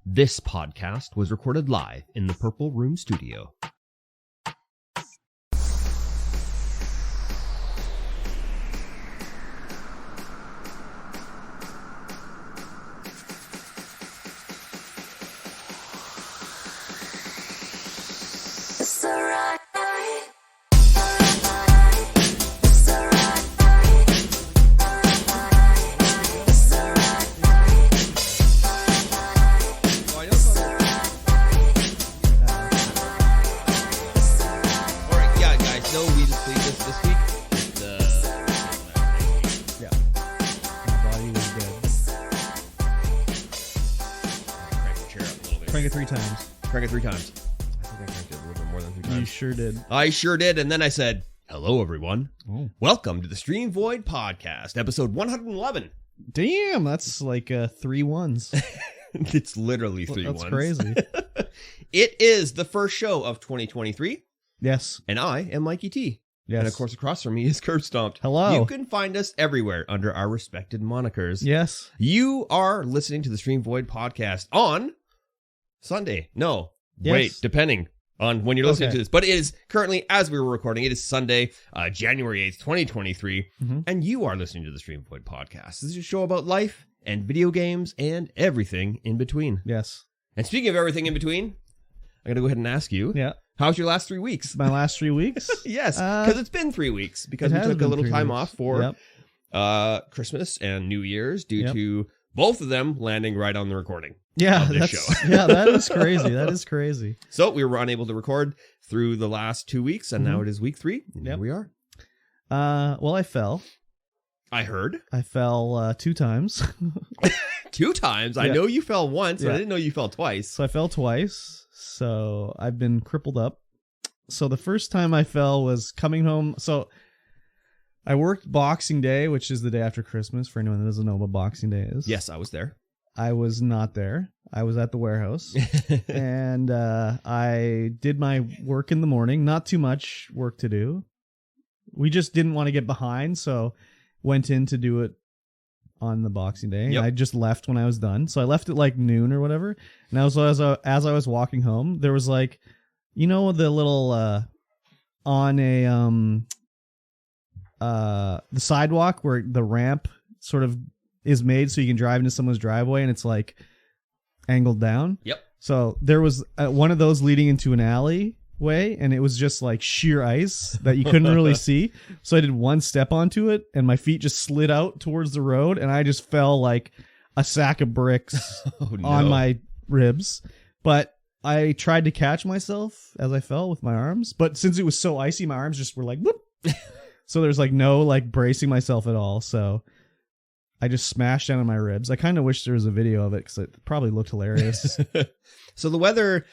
This podcast was recorded live in the Purple Room studio. Crank it three times. I think I cranked it a little bit more than 3 times. You sure did. I sure did. And then I said, hello, everyone. Oh. Welcome to the Stream Void Podcast, episode 111. Damn, that's like 3 ones. It's literally 3 ones. That's crazy. It is the first show of 2023. Yes. And I am Mikey T. Yes. And of course, across from me is KurbStomped. Hello. You can find us everywhere under our respected monikers. Yes. You are listening to the Stream Void Podcast on Sunday. No. Yes. Wait, depending on when you're listening to this. But it is currently, as we were recording, it is Sunday, January 8th, 2023. Mm-hmm. And you are listening to the Stream Void Podcast. This is a show about life and video games and everything in between. Yes. And speaking of everything in between, I got to go ahead and ask you. Yeah. How's your last 3 weeks? My last 3 weeks? Yes, because it's been 3 weeks. Because we took a little time off for Christmas and New Year's due to both of them landing right on the recording. Yeah, of this show. Yeah, that is crazy. That is crazy. So we were unable to record through the last 2 weeks, and now it is week 3. And here we are. Well, I fell. I heard. I fell 2 times. 2 times? I know you fell once, but I didn't know you fell twice. So I fell twice. So I've been crippled up. So the first time I fell was coming home. So I worked Boxing Day, which is the day after Christmas, for anyone that doesn't know what Boxing Day is. Yes, I was there. I was not there. I was at the warehouse. And I did my work in the morning. Not too much work to do. We just didn't want to get behind, so went in to do it on the Boxing Day. Yep. I just left when I was done. So I left at like noon or whatever. And as I was walking home, there was like, you know, the little on a the sidewalk where the ramp sort of is made so you can drive into someone's driveway and it's like angled down. Yep. So there was one of those leading into an alleyway, and it was just like sheer ice that you couldn't really see. So I did one step onto it and my feet just slid out towards the road and I just fell like a sack of bricks on my ribs. But I tried to catch myself as I fell with my arms, but since it was so icy, my arms just were like, whoop. So there's like no like bracing myself at all. So I just smashed down on my ribs. I kind of wish there was a video of it because it probably looked hilarious. So the weather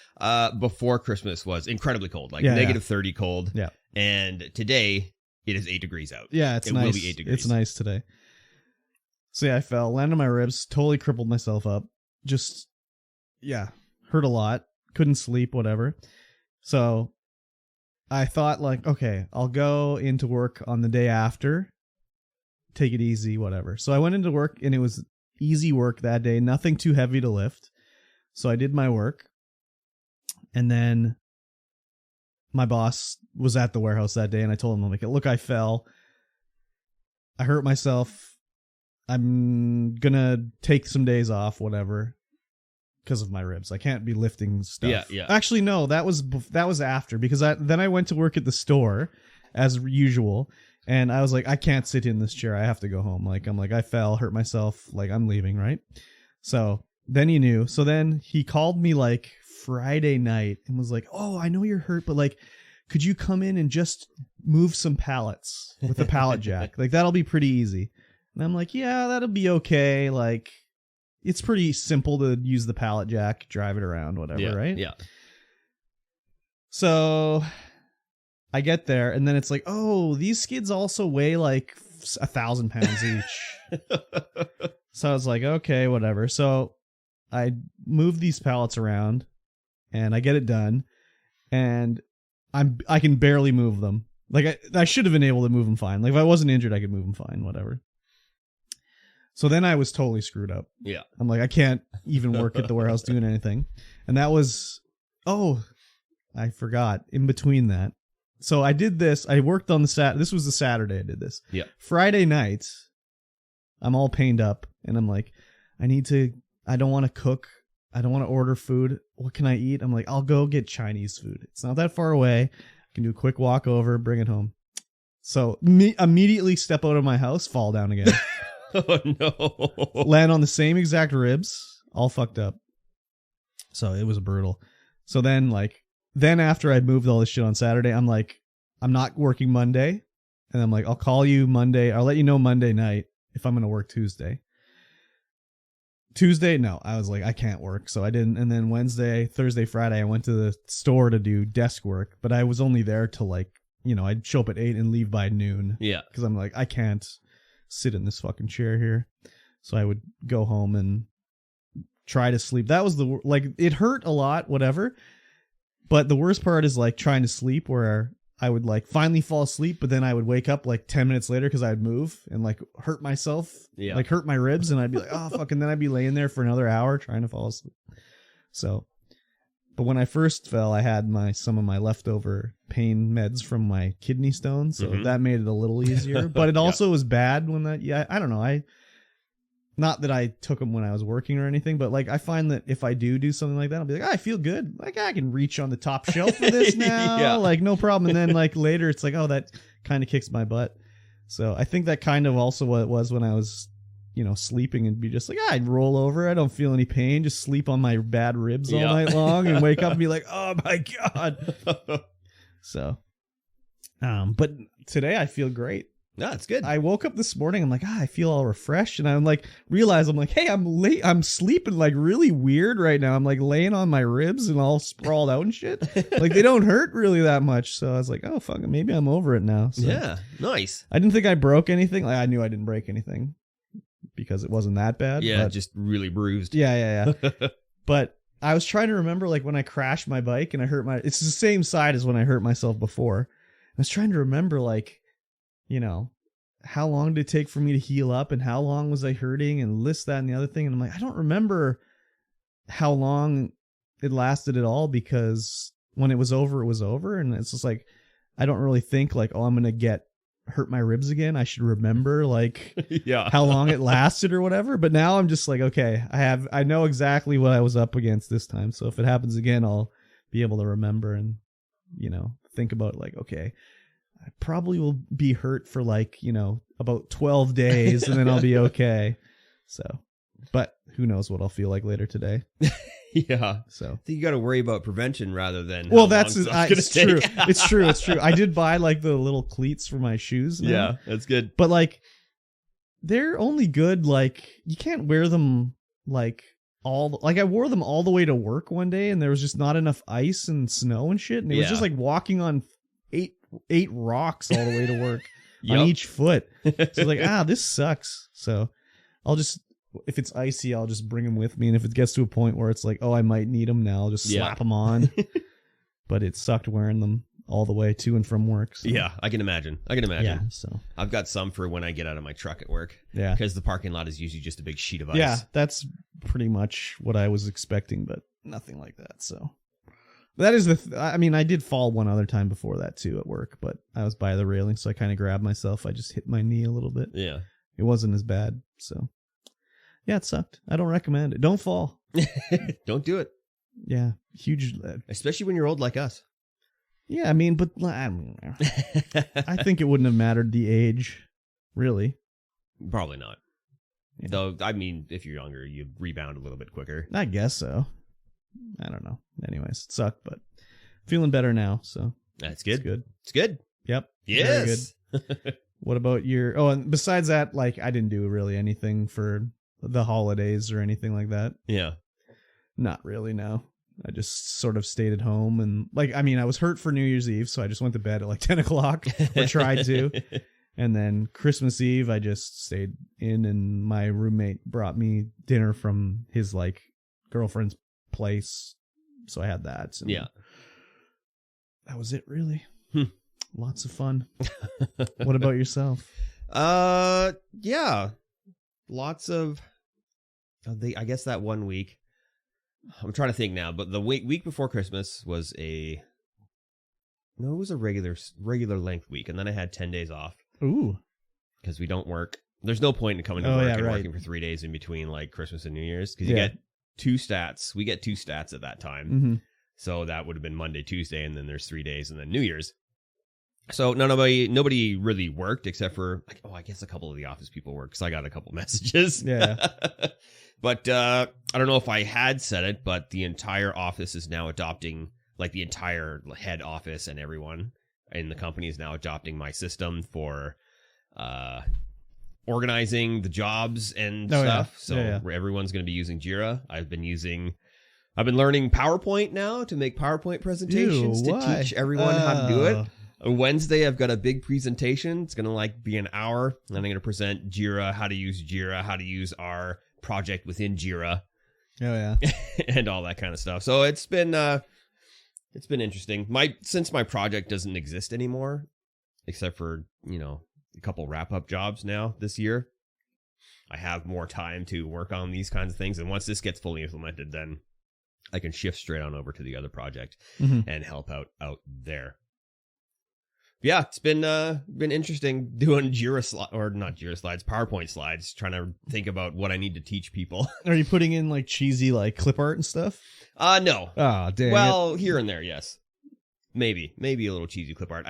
before Christmas was incredibly cold, like negative 30 cold. Yeah. And today it is 8 degrees out. Yeah, it nice. Will be 8 degrees. It's nice today. So yeah, I fell, landed on my ribs, totally crippled myself up. Just, hurt a lot. Couldn't sleep, whatever. So I thought like, okay, I'll go into work on the day after. Take it easy, whatever. So I went into work and it was easy work that day. Nothing too heavy to lift. So I did my work. And then my boss was at the warehouse that day and I told him, I'm like, look, I fell. I hurt myself. I'm going to take some days off, whatever, because of my ribs. I can't be lifting stuff. Yeah. Actually, no, that was after, because then I went to work at the store as usual. And I was like, I can't sit in this chair. I have to go home. Like, I'm like, I fell, hurt myself. Like, I'm leaving, right? So then he knew. So then he called me like Friday night and was like, oh, I know you're hurt, but like, could you come in and just move some pallets with a pallet jack? Like, that'll be pretty easy. And I'm like, yeah, that'll be okay. Like, it's pretty simple to use the pallet jack, drive it around, whatever, right? Yeah. So I get there, and then it's like, oh, these skids also weigh like 1,000 pounds each. So I was like, okay, whatever. So I move these pallets around, and I get it done, and I can barely move them. Like I should have been able to move them fine. Like if I wasn't injured, I could move them fine, whatever. So then I was totally screwed up. Yeah. I'm like, I can't even work at the warehouse doing anything. And that was, I forgot in between that. So I did this. I worked on this was the Saturday I did this. Yeah. Friday night, I'm all pained up and I'm like, I don't want to cook. I don't want to order food. What can I eat? I'm like, I'll go get Chinese food. It's not that far away. I can do a quick walk over, bring it home. So immediately step out of my house, fall down again. Oh, no. Land on the same exact ribs, all fucked up. So it was brutal. So then after I'd moved all this shit on Saturday, I'm like, I'm not working Monday. And I'm like, I'll call you Monday. I'll let you know Monday night if I'm going to work Tuesday. Tuesday, no, I was like, I can't work. So I didn't. And then Wednesday, Thursday, Friday, I went to the store to do desk work, but I was only there till I'd show up at 8 and leave by noon. Yeah. Cause I'm like, I can't sit in this fucking chair here. So I would go home and try to sleep. That was it hurt a lot, whatever. But the worst part is trying to sleep where I would finally fall asleep, but then I would wake up 10 minutes later because I'd move and hurt myself, hurt my ribs, and I'd be like, oh fuck, and then I'd be laying there for another hour trying to fall asleep. So, but when I first fell, I had some of my leftover pain meds from my kidney stone, so that made it a little easier. But it also was bad when I don't know, not that I took them when I was working or anything, but I find that if I do something like that, I'll be like, I feel good. I can reach on the top shelf for this now. Yeah. No problem. And then later it's that kind of kicks my butt. So I think that kind of also what it was when I was, sleeping and be just I'd roll over. I don't feel any pain. Just sleep on my bad ribs all night long and wake up and be like, oh my God. So, but today I feel great. No, it's good. I woke up this morning. I'm like, I feel all refreshed. And I'm realize I'm like, hey, I'm late. I'm sleeping really weird right now. I'm laying on my ribs and all sprawled out and shit. They don't hurt really that much. So I was like, oh, fuck it. Maybe I'm over it now. So yeah. Nice. I didn't think I broke anything. I knew I didn't break anything because it wasn't that bad. Yeah. But Just really bruised. Yeah. But I was trying to remember when I crashed my bike and I hurt it's the same side as when I hurt myself before. I was trying to remember how long did it take for me to heal up and how long was I hurting and this, that, and the other thing. And I'm like, I don't remember how long it lasted at all because when it was over, it was over. And it's just I don't really think I'm going to hurt my ribs again. I should remember how long it lasted or whatever. But now I'm just okay, I know exactly what I was up against this time. So if it happens again, I'll be able to remember and, think about okay, I probably will be hurt for about 12 days and then I'll be okay. So, but who knows what I'll feel like later today. Yeah. So I think you got to worry about prevention rather than. It's true. It's true. I did buy the little cleats for my shoes now. Yeah, that's good. But they're only good. You can't wear them I wore them all the way to work one day and there was just not enough ice and snow and shit. And it was just walking on eight rocks all the way to work on each foot. So this sucks. So I'll just, if it's icy, I'll just bring them with me. And if it gets to a point where it's I might need them now, I'll just slap them on. But it sucked wearing them all the way to and from work. So. Yeah, I can imagine. Yeah, so I've got some for when I get out of my truck at work. Yeah. Because the parking lot is usually just a big sheet of ice. Yeah, that's pretty much what I was expecting, but nothing like that. So that is I did fall one other time before that too at work, but I was by the railing, so I kind of grabbed myself. I just hit my knee a little bit. Yeah. It wasn't as bad. So yeah, it sucked. I don't recommend it. Don't fall. Don't do it. Yeah. Huge. Especially when you're old like us. Yeah, but I think it wouldn't have mattered the age, really. Probably not. Yeah. Though, if you're younger, you rebound a little bit quicker. I guess so. I don't know. Anyways, it sucked, but feeling better now, so. That's good. It's good. It's good. Yep. Yes. Very good. What about your... Oh, and besides that, I didn't do really anything for the holidays or anything like that. Yeah. Not really, no. I just sort of stayed at home and I was hurt for New Year's Eve, so I just went to bed at 10 o'clock or tried to. And then Christmas Eve, I just stayed in and my roommate brought me dinner from his girlfriend's place. So I had that. Yeah. That was it really. Lots of fun. What about yourself? Yeah. lots of I guess that 1 week. I'm trying to think now, but the week before Christmas was it was a regular length week, and then I had 10 days off. Ooh. Because we don't work. There's no point in coming to work and working for 3 days in between like Christmas and New Year's, because you get 2 stats. We get 2 stats at that time. Mm-hmm. So that would have been Monday, Tuesday, and then there's 3 days, and then New Year's. So nobody really worked except for, like, I guess a couple of the office people worked, because I got a couple messages. Yeah. But I don't know if I had said it, but the entire office is now adopting, like the entire head office and everyone in the company is now adopting my system for organizing the jobs and stuff. So everyone's going to be using Jira. I've been learning PowerPoint now to make PowerPoint presentations to teach everyone how to do it. On Wednesday, I've got a big presentation. It's going to be an hour. And I'm going to present Jira, how to use our project within Jira. Oh yeah. And all that kind of stuff. So it's been interesting. Since my project doesn't exist anymore, except for, a couple wrap-up jobs now this year, I have more time to work on these kinds of things. And once this gets fully implemented, then I can shift straight on over to the other project and help out there. Yeah, it's been interesting doing PowerPoint slides, trying to think about what I need to teach people. Are you putting in cheesy clip art and stuff? No. Oh, dang. Well, here and there, yes. Maybe a little cheesy clip art.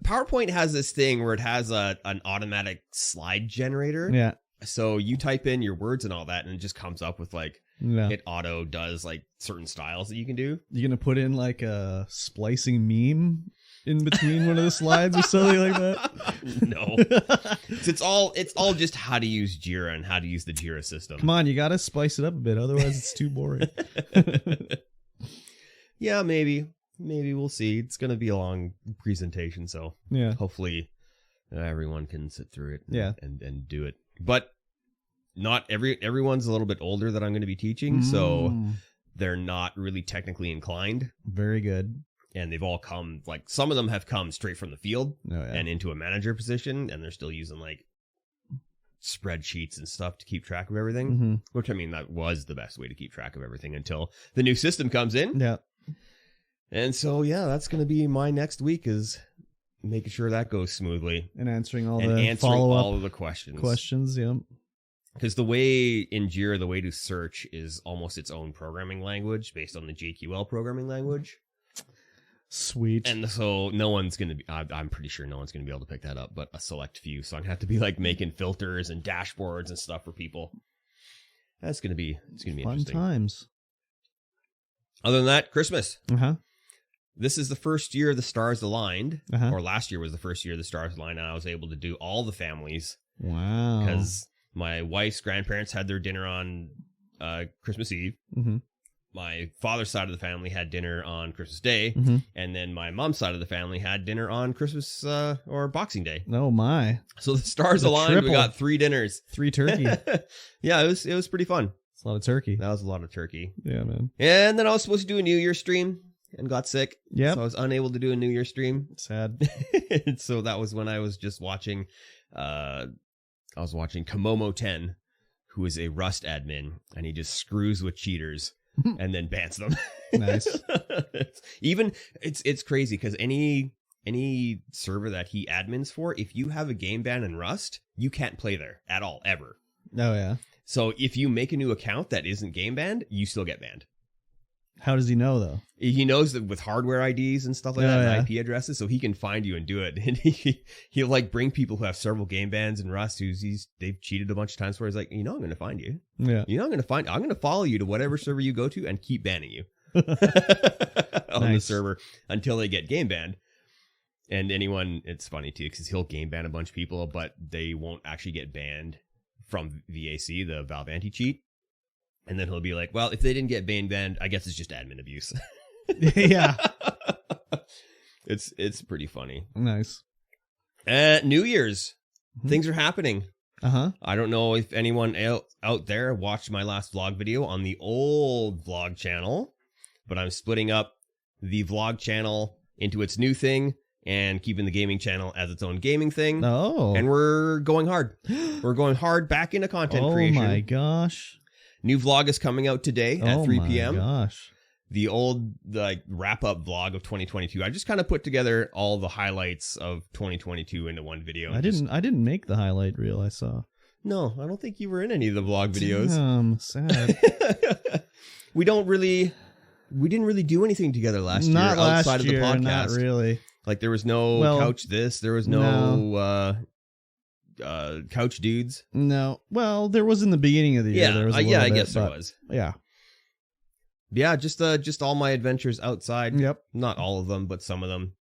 PowerPoint has this thing where it has an automatic slide generator. Yeah. So you type in your words and all that, and it just comes up with it auto does certain styles that you can do. You gonna put in a splicing meme in between one of the slides or something like that? No. It's all just how to use Jira and how to use the Jira system. Come on, you gotta spice it up a bit, otherwise it's too boring. Yeah, maybe we'll see. It's gonna be a long presentation, so hopefully everyone can sit through it and do it. But not everyone's a little bit older that I'm going to be teaching, so they're not really technically inclined. Very good. And they've all come, some of them have come straight from the field and into a manager position, and they're still using spreadsheets and stuff to keep track of everything, which, that was the best way to keep track of everything until the new system comes in. Yeah. And so, that's going to be my next week, is making sure that goes smoothly. And answering all of the questions. Questions, yeah. Because the way in Jira, the way to search is almost its own programming language based on the JQL programming language. Sweet. And so no one's going to be, I'm pretty sure no one's going to be able to pick that up, but a select few. So I'm going to have to be making filters and dashboards and stuff for people. It's going to be fun interesting. Times. Other than that, Christmas. Uh-huh. This is the first year the stars aligned, or last year was the first year the stars aligned, and I was able to do all the families. Wow. Because my wife's grandparents had their dinner on Christmas Eve. Mm-hmm. My father's side of the family had dinner on Christmas Day. And then my mom's side of the family had dinner on Christmas or Boxing Day. Oh, my. So the stars aligned. Triple. We got 3 dinners. 3 turkey. Yeah, it was pretty fun. It's a lot of turkey. That was a lot of turkey. Yeah, man. And then I was supposed to do a New Year's stream and got sick. Yeah. So I was unable to do a New Year's stream. Sad. So that was when I was just watching Komomo 10, who is a Rust admin, and he just screws with cheaters and then bans them. Nice. It's crazy because any server that he admins for, if you have a game ban in Rust, you can't play there at all, ever. Oh, yeah. So if you make a new account that isn't game banned, you still get banned. How does he know, though? He knows that with hardware IDs and stuff like that, and IP addresses, so he can find you and do it. And he'll bring people who have several game bans in Rust they've cheated a bunch of times, where he's like, I'm going to find you. Yeah. I'm going to follow you to whatever server you go to and keep banning you on the server until they get game banned. And it's funny too, because he'll game ban a bunch of people, but they won't actually get banned from VAC, the Valve anti-cheat. And then he'll be like, well, if they didn't get banned, I guess it's just admin abuse. Yeah. It's pretty funny. Nice. New Year's. Things are happening. Uh-huh. I don't know if anyone out there watched my last vlog video on the old vlog channel, but I'm splitting up the vlog channel into its new thing and keeping the gaming channel as its own gaming thing. Oh. And we're going hard. We're going hard back into content creation. Oh my gosh. New vlog is coming out today at 3 p.m. Oh my gosh. The old wrap-up vlog of 2022. I just kind of put together all the highlights of 2022 into one video. I didn't make the highlight reel I saw. No, I don't think you were in any of the vlog videos. Sad. We didn't really do anything together last year outside of the podcast. Not really. Like there was no couch this, there was no couch dudes. No. Well, there was in the beginning of the year. Yeah, there was I guess there was. Yeah. Yeah, just all my adventures outside. Yep. Not all of them, but some of them.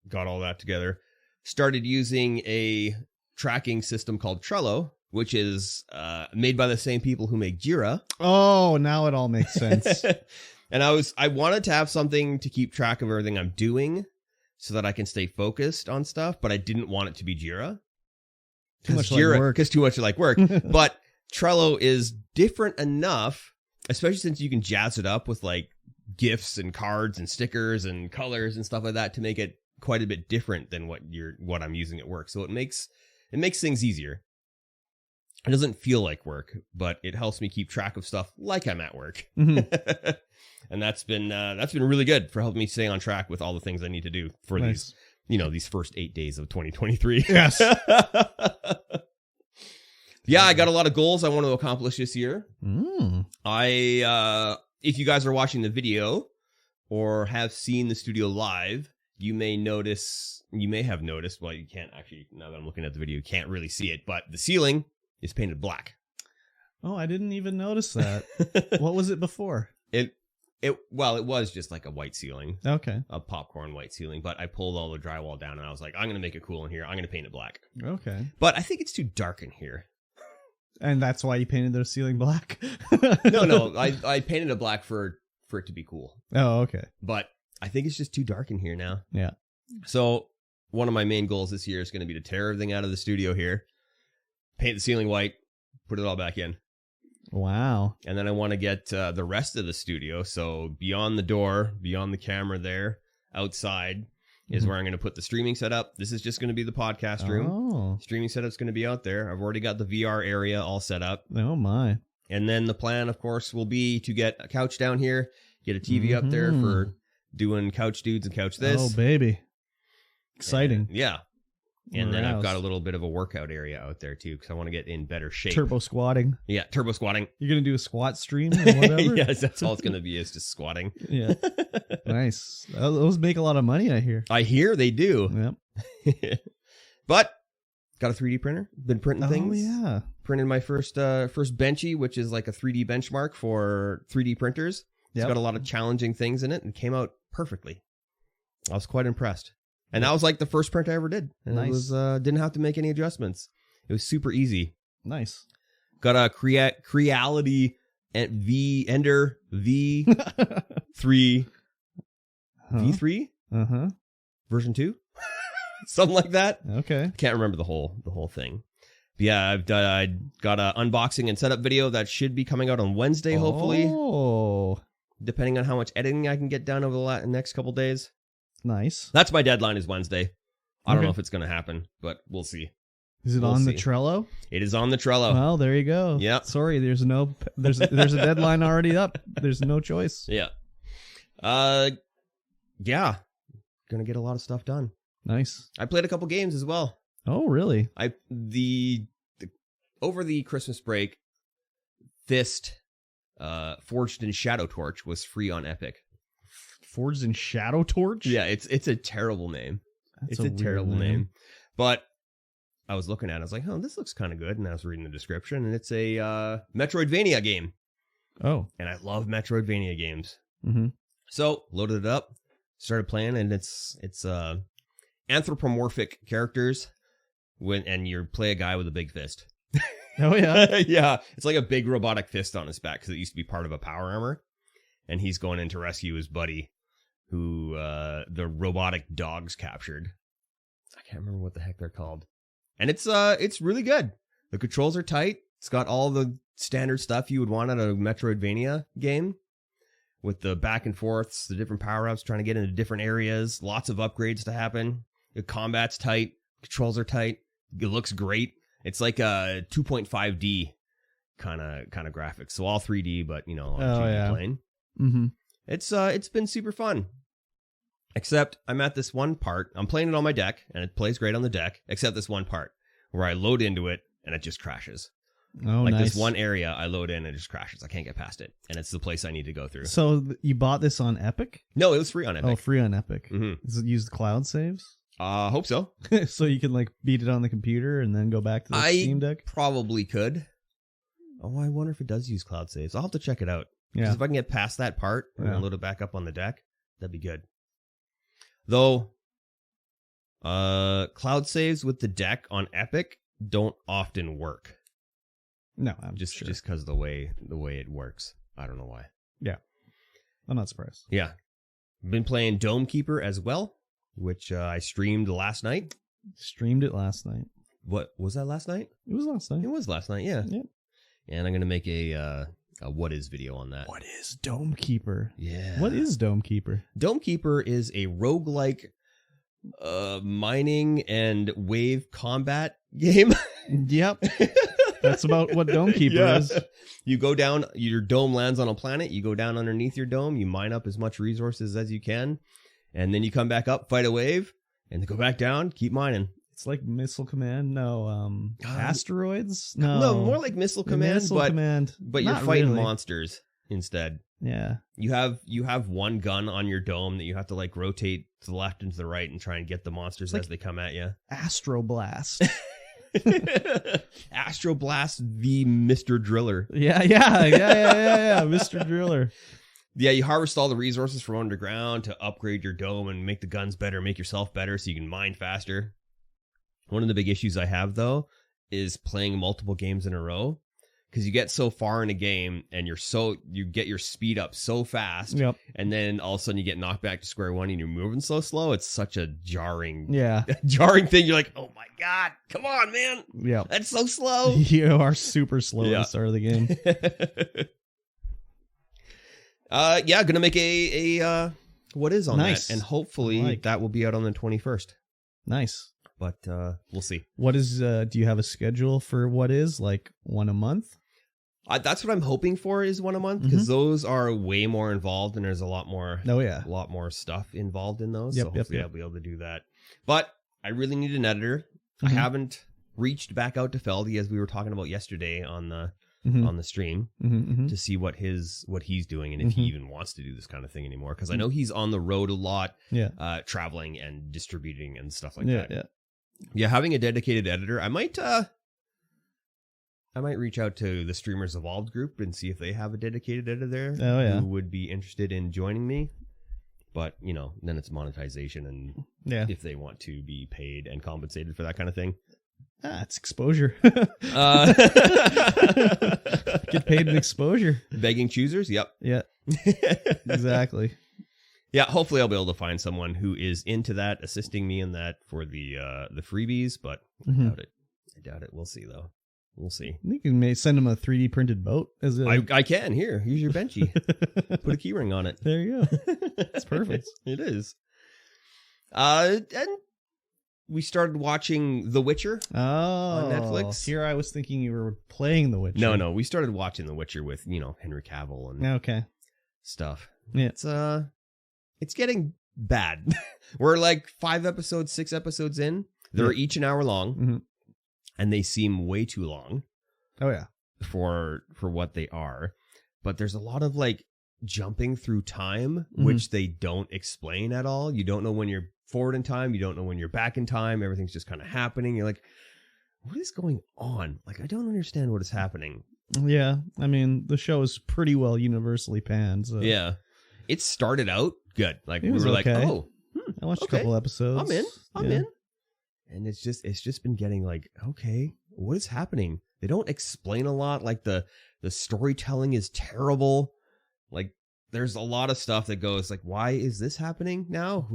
Got all that together. Started using a tracking system called Trello, which is made by the same people who make Jira. Oh, now it all makes sense. And I wanted to have something to keep track of everything I'm doing so that I can stay focused on stuff, but I didn't want it to be Jira. Because too much like work. But Trello is different enough, especially since you can jazz it up with like GIFs and cards and stickers and colors and stuff like that to make it quite a bit different than what I'm using at work. So it makes things easier. It doesn't feel like work, but it helps me keep track of stuff like I'm at work. Mm-hmm. And that's been really good for helping me stay on track with all the things I need to do for these first 8 days of 2023. Yes. Yeah, I got a lot of goals I want to accomplish this year. Mm. If you guys are watching the video or have seen the studio live, you may have noticed, well, you can't actually, now that I'm looking at the video, you can't really see it, but the ceiling is painted black. Oh, I didn't even notice that. What was it before? It was just like a white ceiling. Okay. A popcorn white ceiling, but I pulled all the drywall down and I was like, I'm going to make it cool in here. I'm going to paint it black. Okay. But I think it's too dark in here. And that's why you painted the ceiling black? No, I painted it black for it to be cool. Oh, okay. But I think it's just too dark in here now. Yeah. So one of my main goals this year is going to be to tear everything out of the studio here, paint the ceiling white, put it all back in. Wow. And then I want to get the rest of the studio. So beyond the door, beyond the camera there, outside is where I'm going to put the streaming setup. This is just going to be the podcast room. Oh. Streaming setup's going to be out there. I've already got the VR area all set up. Oh, my. And then the plan, of course, will be to get a couch down here, get a TV up there for doing couch dudes and couch this. Oh, baby. Exciting. Yeah. And then I've got a little bit of a workout area out there, too, because I want to get in better shape. Turbo squatting. Yeah, turbo squatting. You're going to do a squat stream or whatever? Yes, that's all it's going to be, is just squatting. Yeah. Nice. Those make a lot of money, I hear. I hear they do. Yep. But got a 3D printer. Been printing things. Oh, yeah. Printed my first Benchy, which is like a 3D benchmark for 3D printers. It's got a lot of challenging things in it and came out perfectly. I was quite impressed. And that was like the first print I ever did. And it was didn't have to make any adjustments. It was super easy. Nice. Got a Creality Ender V3 V3 version 2, something like that. Okay. Can't remember the whole thing. But yeah, I got a unboxing and setup video that should be coming out on Wednesday, hopefully. Oh, depending on how much editing I can get done over the next couple days. Nice. That's my deadline, is Wednesday. I don't know if it's going to happen, but we'll see. Is it on the Trello? It is on the Trello. Well, there you go. Yeah. Sorry, there's a deadline already up. There's no choice. Yeah. Yeah. Gonna get a lot of stuff done. Nice. I played a couple games as well. Oh, really? Over the Christmas break, Fist, Forged in Shadow Torch was free on Epic. Forged in Shadow Torch? Yeah, it's a terrible name. That's it's a terrible name. But I was looking at it, I was like, oh, this looks kind of good. And I was reading the description, and it's a Metroidvania game. Oh. And I love Metroidvania games. Mm-hmm. So, loaded it up, started playing, and it's anthropomorphic characters, and you play a guy with a big fist. Oh, yeah? Yeah. It's like a big robotic fist on his back, because it used to be part of a power armor. And he's going in to rescue his buddy, who the robotic dogs captured. I can't remember what the heck they're called. And it's really good. The controls are tight. It's got all the standard stuff you would want out of a Metroidvania game, with the back and forths, the different power-ups, trying to get into different areas. Lots of upgrades to happen. The combat's tight. Controls are tight. It looks great. It's like a 2.5D kind of graphics. So all 3D, but, you know, on 2D plane. Mm-hmm. It's been super fun. Except I'm at this one part. I'm playing it on my deck, and it plays great on the deck, except this one part where I load into it, and it just crashes. Oh, like nice. This one area I load in and it just crashes. I can't get past it. And it's the place I need to go through. So you bought this on Epic? No, it was free on Epic. Oh, free on Epic. Mm-hmm. Does it use the cloud saves? Hope so. So you can like beat it on the computer and then go back to the Steam Deck? Probably could. Oh, I wonder if it does use cloud saves. I'll have to check it out. Yeah. If I can get past that part and then load it back up on the deck, that'd be good. Though, cloud saves with the deck on Epic don't often work. No, I'm just sure. Just because the way it works. I don't know why. Yeah, I'm not surprised. Yeah, been playing Dome Keeper as well, which I streamed last night. Streamed it last night. What was that last night? It was last night. It was last night. Yeah. Yeah. And I'm gonna make a what is video on that. What is Dome Keeper? Yeah. What is Dome Keeper? Dome Keeper is a roguelike mining and wave combat game. Yep. That's about what Dome Keeper is. You go down, your dome lands on a planet, you go down underneath your dome, you mine up as much resources as you can, and then you come back up, fight a wave, and then go back down, keep mining. It's like Missile Command. No, asteroids? No. No, more like Missile Command, but you're fighting monsters instead. Yeah. You have one gun on your dome that you have to like rotate to the left and to the right and try and get the monsters as they come at you. Astroblast. Astroblast the Mr. Driller. Yeah. Mr. Driller. Yeah, you harvest all the resources from underground to upgrade your dome and make the guns better, make yourself better so you can mine faster. One of the big issues I have, though, is playing multiple games in a row. Because you get so far in a game and you get your speed up so fast. Yep. And then all of a sudden you get knocked back to square one and you're moving so slow. It's such a jarring thing. You're like, oh my God, come on, man. Yeah. That's so slow. You are super slow at the start of the game. Gonna make a what is on nice. that. And hopefully that will be out on the 21st. Nice. But we'll see. What is, do you have a schedule for what is, like one a month? That's what I'm hoping for is one a month, because those are way more involved and there's a lot more a lot more stuff involved in those. So hopefully I'll be able to do that. But I really need an editor. I haven't reached back out to Feldy, as we were talking about yesterday on the stream, to see what he's doing and if he even wants to do this kind of thing anymore. Because I know he's on the road a lot, traveling and distributing and stuff like that. Yeah, having a dedicated editor, I might reach out to the Streamers Evolved group and see if they have a dedicated editor who would be interested in joining me. But, you know, then it's monetization and if they want to be paid and compensated for that kind of thing. It's exposure. Get paid in exposure. Begging choosers? Yep. Yeah. Exactly. Yeah, hopefully I'll be able to find someone who is into that, assisting me in that for the freebies, but I doubt it. We'll see, though. We'll see. You can send him a 3D printed boat. I can. Here's your benchy. Put a keyring on it. There you go. It's perfect. It is. And we started watching The Witcher on Netflix. Here I was thinking you were playing The Witcher. No. We started watching The Witcher with, Henry Cavill and stuff. Yeah. It's getting bad. We're like 6 episodes in. They're each an hour long, and they seem way too long. Oh yeah, for what they are. But there's a lot of like jumping through time, which they don't explain at all. You don't know when you're forward in time. You don't know when you're back in time. Everything's just kind of happening. You're like, what is going on? Like, I don't understand what is happening. Yeah, I mean, the show is pretty well universally panned. So. Yeah, it started out good. Like we were like, I watched a couple episodes. I'm in. And it's just been getting like, okay, what is happening? They don't explain a lot. Like the storytelling is terrible. Like there's a lot of stuff that goes like, why is this happening now?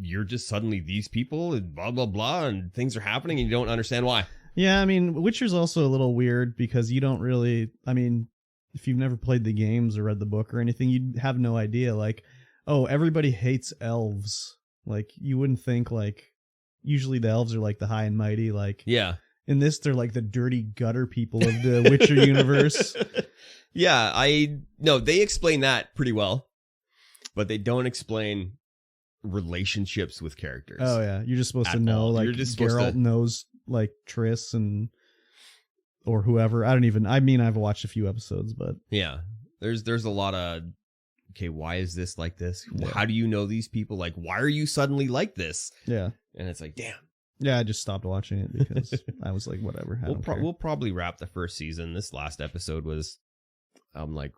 You're just suddenly these people and blah, blah, blah. And things are happening and you don't understand why. Yeah. I mean, Witcher's also a little weird because you don't really, I mean, if you've never played the games or read the book or anything, you'd have no idea. Like, oh, everybody hates elves. Like, you wouldn't think, like, usually the elves are like the high and mighty. Like, yeah. In this, they're like the dirty gutter people of the Witcher universe. Yeah, they explain that pretty well, but they don't explain relationships with characters. Oh yeah, you're just supposed to know, like, Geralt knows, like, Triss or whoever. I've watched a few episodes, but yeah, there's a lot of, okay, why is this like this? Yeah. How do you know these people? Like, why are you suddenly like this? Yeah. And it's like, damn. Yeah, I just stopped watching it because I was like, whatever. We'll probably wrap the first season. This last episode was, I'm like,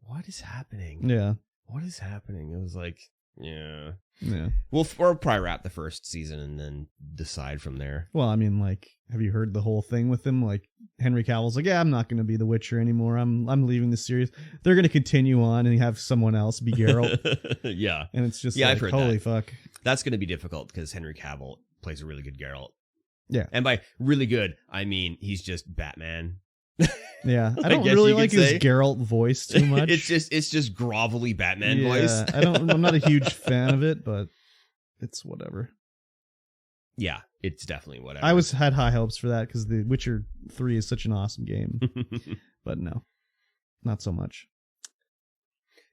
what is happening? Yeah. What is happening? It was like, yeah. We'll probably wrap the first season and then decide from there. Well, I mean, like, have you heard the whole thing with him? Like, Henry Cavill's like, yeah, I'm not going to be the Witcher anymore. I'm leaving the series. They're going to continue on and have someone else be Geralt. Yeah. And it's just, yeah, like, I've heard holy that. Fuck. That's going to be difficult because Henry Cavill plays a really good Geralt. Yeah. And by really good, I mean he's just Batman. Yeah. I don't really like his Geralt voice too much. It's just grovelly Batman voice. I'm not a huge fan of it, but it's whatever. Yeah, it's definitely whatever. I had high hopes for that because The Witcher 3 is such an awesome game. But no, not so much.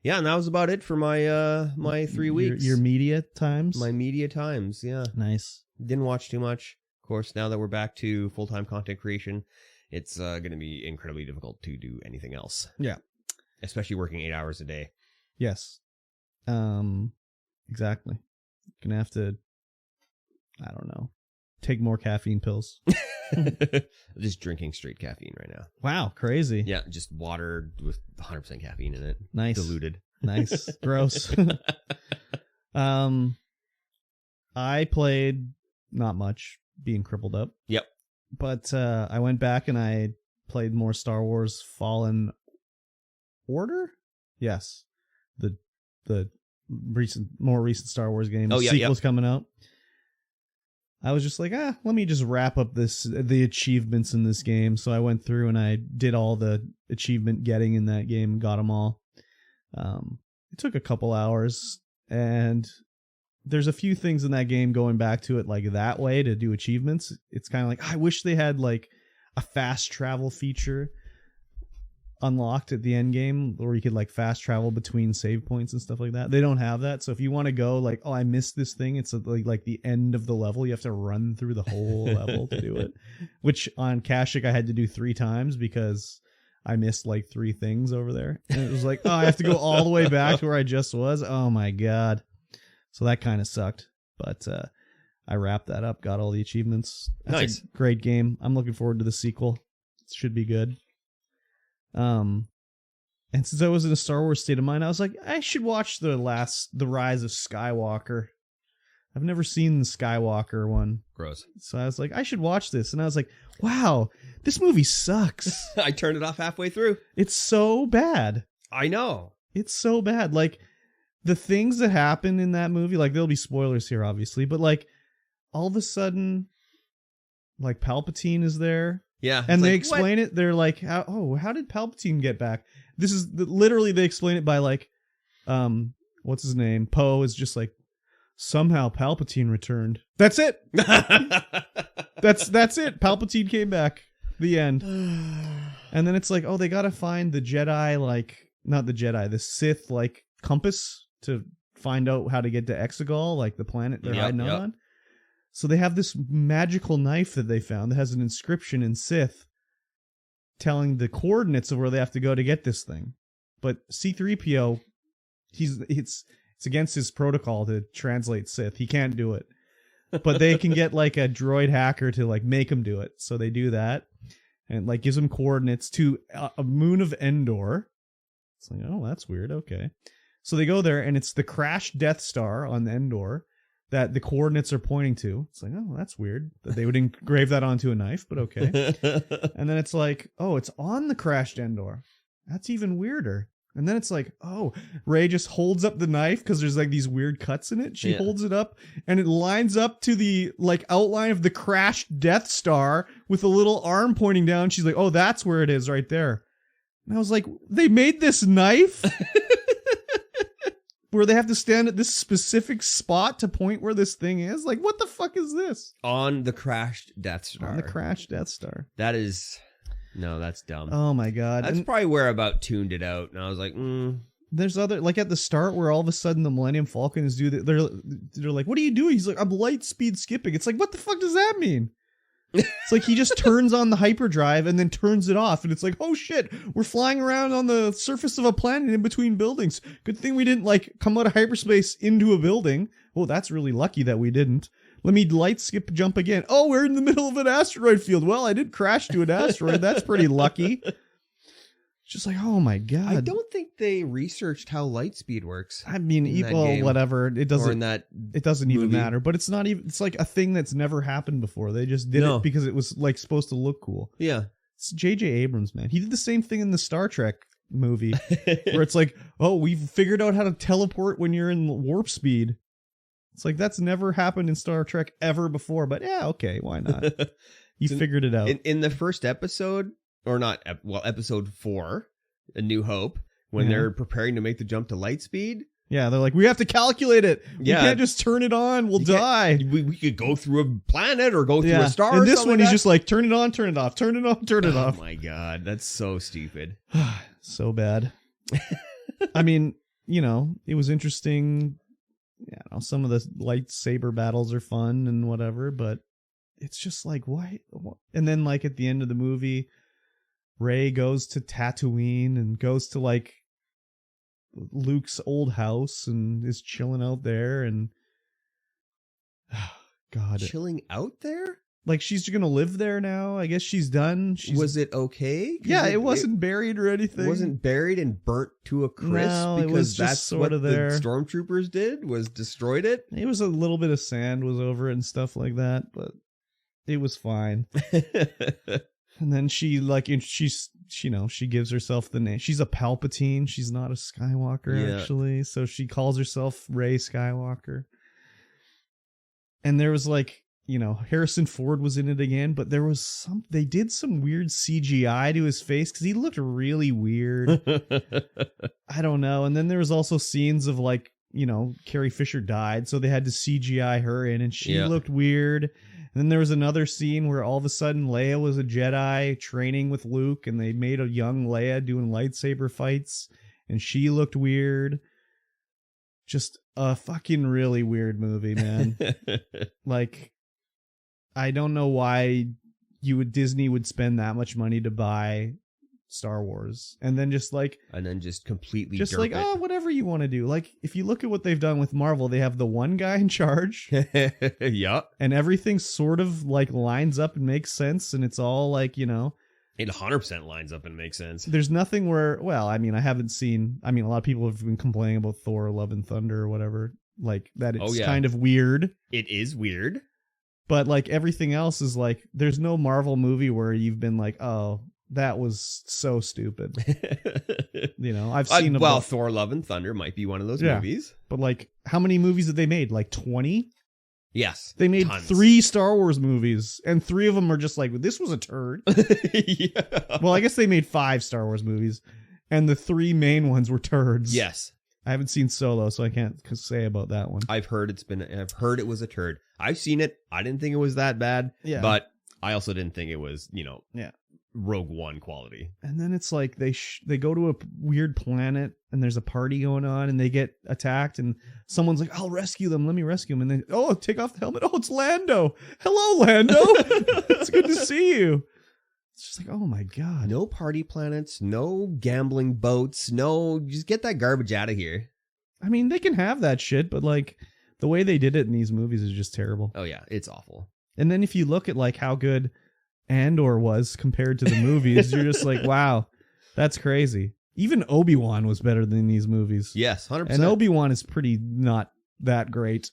Yeah, and that was about it for my my 3 weeks. Your media times? My media times, yeah. Nice. Didn't watch too much. Of course, now that we're back to full-time content creation, it's going to be incredibly difficult to do anything else. Yeah. Especially working 8 hours a day. Yes. Exactly. Gonna have to, I don't know, take more caffeine pills. Just drinking straight caffeine right now. Wow, crazy. Yeah, just water with 100% caffeine in it. Nice. Diluted. Nice. Gross. I played not much, being crippled up. Yep. But I went back and I played more Star Wars Fallen Order. Yes, the more recent Star Wars game. Oh yeah, sequel's coming out. I was just like, let me just wrap up the achievements in this game. So I went through and I did all the achievement getting in that game and got them all. It took a couple hours, and there's a few things in that game going back to it like that way to do achievements. It's kind of like, I wish they had like a fast travel feature unlocked at the end game where you could like fast travel between save points and stuff like that. They don't have that. So if you want to go like, oh, I missed this thing, it's like the end of the level. You have to run through the whole level to do it, which on Kashyyyk I had to do 3 times because I missed like 3 things over there. And it was like, oh, I have to go all the way back to where I just was. Oh my God. So that kind of sucked, but I wrapped that up, got all the achievements. That's nice. A great game. I'm looking forward to the sequel. It should be good. And since I was in a Star Wars state of mind, I was like, I should watch the Rise of Skywalker. I've never seen the Skywalker one. Gross. So I was like, I should watch this. And I was like, wow, this movie sucks. I turned it off halfway through. It's so bad. I know. It's so bad. Like, the things that happen in that movie, like, there'll be spoilers here, obviously, but like, all of a sudden, like, Palpatine is there. Yeah. And they explain it. They're like, how did Palpatine get back? This is literally, they explain it by like, what's his name? Poe is just like, somehow Palpatine returned. That's it. That's it. Palpatine came back. The end. And then it's like, oh, they got to find the Jedi, like, not the Jedi, the Sith, like, compass to find out how to get to Exegol, like the planet they're hiding out on. So they have this magical knife that they found that has an inscription in Sith telling the coordinates of where they have to go to get this thing. But C-3PO, it's against his protocol to translate Sith. He can't do it. But they can get like a droid hacker to like make him do it. So they do that and like gives him coordinates to a moon of Endor. It's like, oh, that's weird. Okay. So they go there and it's the crashed Death Star on Endor that the coordinates are pointing to. It's like, oh, that's weird that they would engrave that onto a knife, but okay. And then it's like, oh, it's on the crashed Endor. That's even weirder. And then it's like, oh, Rey just holds up the knife because there's like these weird cuts in it. She holds it up and it lines up to the like outline of the crashed Death Star with a little arm pointing down. She's like, oh, that's where it is right there. And I was like, they made this knife where they have to stand at this specific spot to point where this thing is. Like, what the fuck is this? On the crashed Death Star. On the crashed Death Star. That is... No, that's dumb. Oh my God. That's probably where I about tuned it out. And I was like, There's other, like at the start where all of a sudden the Millennium Falcon is they're like, what are you doing? He's like, I'm light speed skipping. It's like, what the fuck does that mean? It's like he just turns on the hyperdrive and then turns it off. And it's like, oh shit, we're flying around on the surface of a planet in between buildings. Good thing we didn't like come out of hyperspace into a building. Oh, that's really lucky that we didn't. Let me light skip jump again. Oh, we're in the middle of an asteroid field. Well, I did crash to an asteroid. That's pretty lucky. Just like, oh my God. I don't think they researched how light speed works. I mean, well, whatever. It doesn't even matter. But it's not even, it's like a thing that's never happened before. They just did it because it was like supposed to look cool. Yeah. It's J.J. Abrams, man. He did the same thing in the Star Trek movie where it's like, oh, we've figured out how to teleport when you're in warp speed. It's like, that's never happened in Star Trek ever before, but yeah, okay, why not? You figured it out. In the first episode, or not, episode 4, A New Hope, when they're preparing to make the jump to light speed. Yeah, they're like, we have to calculate it. We can't just turn it on. We'll die. We could go through a planet or go through a star. And this one, he's just like, turn it on, turn it off, turn it on, turn it off. Oh my God, that's so stupid. So bad. I mean, you know, it was interesting. Yeah, you know, some of the lightsaber battles are fun and whatever, but it's just like, why? And then, like, at the end of the movie, Rey goes to Tatooine and goes to, like, Luke's old house and is chilling out there and... God. Chilling out there? Like, she's gonna live there now. I guess she's done. Was it okay? Yeah, it wasn't buried or anything. It wasn't buried and burnt to a crisp because that's what the stormtroopers did, was destroyed it. It was a little bit of sand was over it and stuff like that, but it was fine. And then she she gives herself the name. She's a Palpatine. She's not a Skywalker actually. So she calls herself Rey Skywalker. And there was like, you know, Harrison Ford was in it again, but there was they did some weird CGI to his face because he looked really weird. I don't know. And then there was also scenes of like, you know, Carrie Fisher died, so they had to CGI her in and she looked weird. And then there was another scene where all of a sudden Leia was a Jedi training with Luke and they made a young Leia doing lightsaber fights and she looked weird. Just a fucking really weird movie, man. Like, I don't know why Disney would spend that much money to buy Star Wars and then just completely just like, oh, whatever you want to do. Like, if you look at what they've done with Marvel, they have the one guy in charge. Yeah. And everything sort of like lines up and makes sense. And it's all like, you know, it 100% lines up and makes sense. There's nothing where, well, I mean, a lot of people have been complaining about Thor, Love and Thunder or whatever, like that. It's kind of weird. It is weird. But like everything else is like, there's no Marvel movie where you've been like, oh, that was so stupid. You know, I've seen Thor, Love and Thunder might be one of those movies. But like, how many movies have they made? Like 20? Yes. They made tons. 3 Star Wars movies, and 3 of them are just like, this was a turd. Yeah. Well, I guess they made 5 Star Wars movies, and the 3 main ones were turds. Yes. I haven't seen Solo, so I can't say about that one. I've heard it was a turd. I've seen it. I didn't think it was that bad. Yeah. But I also didn't think it was, you know, Rogue One quality. And then it's like they go to a weird planet and there's a party going on and they get attacked and someone's like, I'll rescue them. Let me rescue them. And then, oh, take off the helmet. Oh, it's Lando. Hello, Lando. It's good to see you. It's just like, oh my God. No party planets, no gambling boats, no, just get that garbage out of here. I mean, they can have that shit, but like the way they did it in these movies is just terrible. Oh yeah, it's awful. And then if you look at like how good Andor was compared to the movies, you're just like, wow, that's crazy. Even Obi-Wan was better than these movies. Yes, 100%. And Obi-Wan is pretty not that great.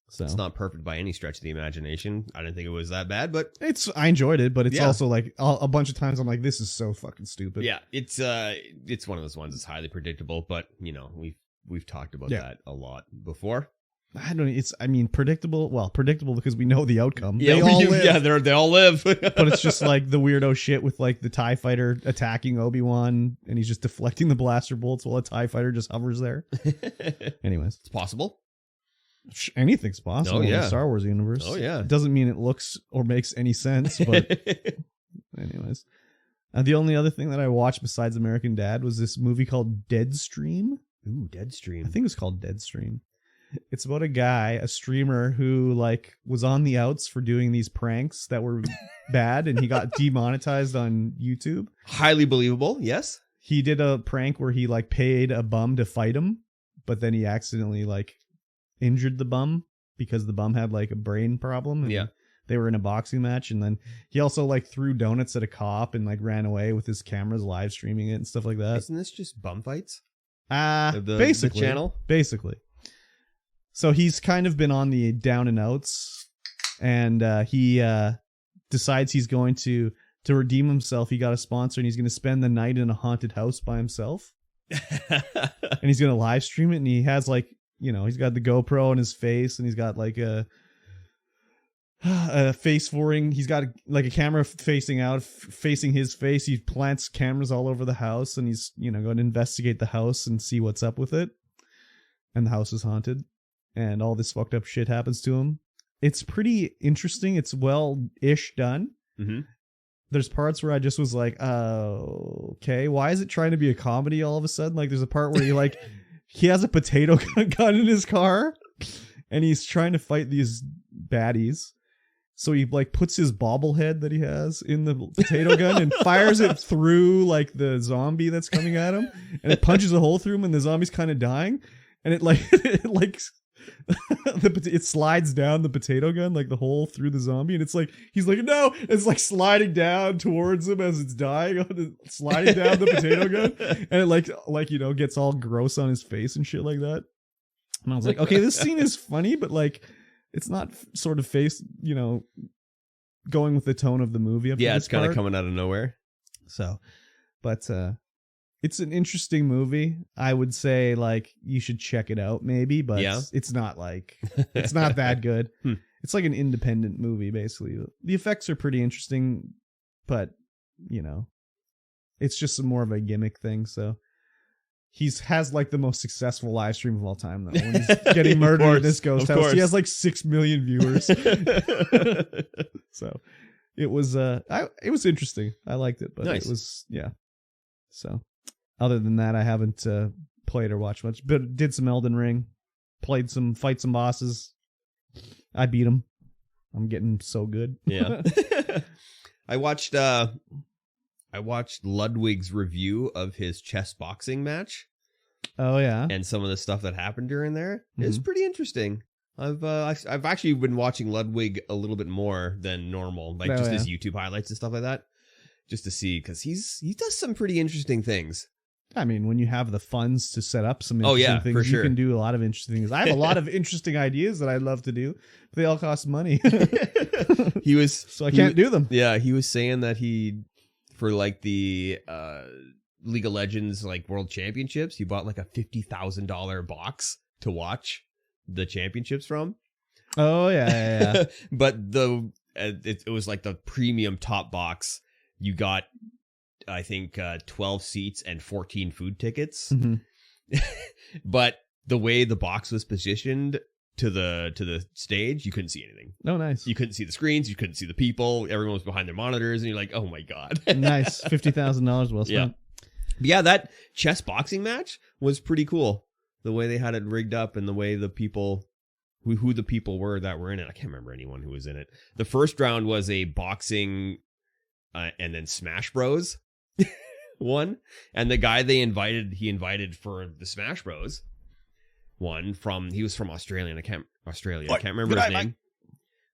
So it's not perfect by any stretch of the imagination. I didn't think it was that bad, but I enjoyed it, but it's also like a bunch of times I'm like, this is so fucking stupid. Yeah, it's one of those ones that's highly predictable, but you know, we've talked about that a lot before. predictable. Well, predictable because we know the outcome. Yeah, they all live. Yeah, they all live. But it's just like the weirdo shit with like the TIE fighter attacking Obi-Wan and he's just deflecting the blaster bolts while a TIE fighter just hovers there. Anyways. It's possible. Anything's possible in the Star Wars universe. Oh, yeah. It doesn't mean it looks or makes any sense, but anyways. The only other thing that I watched besides American Dad was this movie called Deadstream. Ooh, Deadstream. I think it was called Deadstream. It's about a guy, a streamer who like was on the outs for doing these pranks that were bad and he got demonetized on YouTube. Highly believable. Yes. He did a prank where he like paid a bum to fight him, but then he accidentally like injured the bum because the bum had like a brain problem. Yeah. They were in a boxing match, and then he also like threw donuts at a cop and like ran away with his cameras live streaming it and stuff like that. Isn't this just bum fights? Basically. The channel? Basically. So he's kind of been on the down and outs, and he decides he's going to redeem himself. He got a sponsor, and he's going to spend the night in a haunted house by himself. And he's going to live stream it, and he has like, he's got the GoPro on his face, and he's got like a face forwarding. He's got like a camera facing his face. He plants cameras all over the house, and he's going to investigate the house and see what's up with it. And the house is haunted, and all this fucked up shit happens to him. It's pretty interesting. It's well-ish done. Mm-hmm. There's parts where I just was like, oh, okay, why is it trying to be a comedy all of a sudden? Like, there's a part where he has a potato gun in his car, and he's trying to fight these baddies. So he like puts his bobblehead that he has in the potato gun and fires it through like the zombie that's coming at him, and it punches a hole through him, and the zombie's kind of dying, and it slides down the potato gun, like the hole through the zombie, and it's like he's like, no, it's like sliding down towards him as it's dying, sliding down the potato gun, and it gets all gross on his face and shit like that. And I was like, okay, this scene is funny, but like it's not sort of going with the tone of the movie. Yeah, it's kind of coming out of nowhere. So, but it's an interesting movie. I would say like you should check it out maybe, but it's not that good. It's like an independent movie basically. The effects are pretty interesting, but it's just more of a gimmick thing. So he has like the most successful live stream of all time though. When he's getting murdered in this ghost house, he has like 6 million viewers. So it was interesting. I liked it, but nice. It was So other than that, I haven't played or watched much, but did some Elden Ring, fight some bosses. I beat them. I'm getting so good. Yeah. I watched Ludwig's review of his chess boxing match. Oh yeah. And some of the stuff that happened during there. Mm-hmm. It's pretty interesting. I've actually been watching Ludwig a little bit more than normal, like his YouTube highlights and stuff like that, just to see, because he does some pretty interesting things. I mean, when you have the funds to set up some interesting things, for sure. You can do a lot of interesting things. I have a lot of interesting ideas that I'd love to do, but they all cost money. So I can't do them. Yeah, he was saying that for like the League of Legends like World Championships, he bought like a $50,000 box to watch the championships from. Oh yeah. But it was like the premium top box. You got, I think, 12 seats and 14 food tickets. Mm-hmm. But the way the box was positioned to the stage, you couldn't see anything. Oh, nice. You couldn't see the screens. You couldn't see the people. Everyone was behind their monitors, and you're like, oh my god. Nice. $50,000 well spent. Yeah, that chess boxing match was pretty cool. The way they had it rigged up and the way the people, who the people were that were in it. I can't remember anyone who was in it. The first round was a boxing and then Smash Bros. One. And the guy he invited for the Smash Bros. One he was from Australia. I can't remember his name.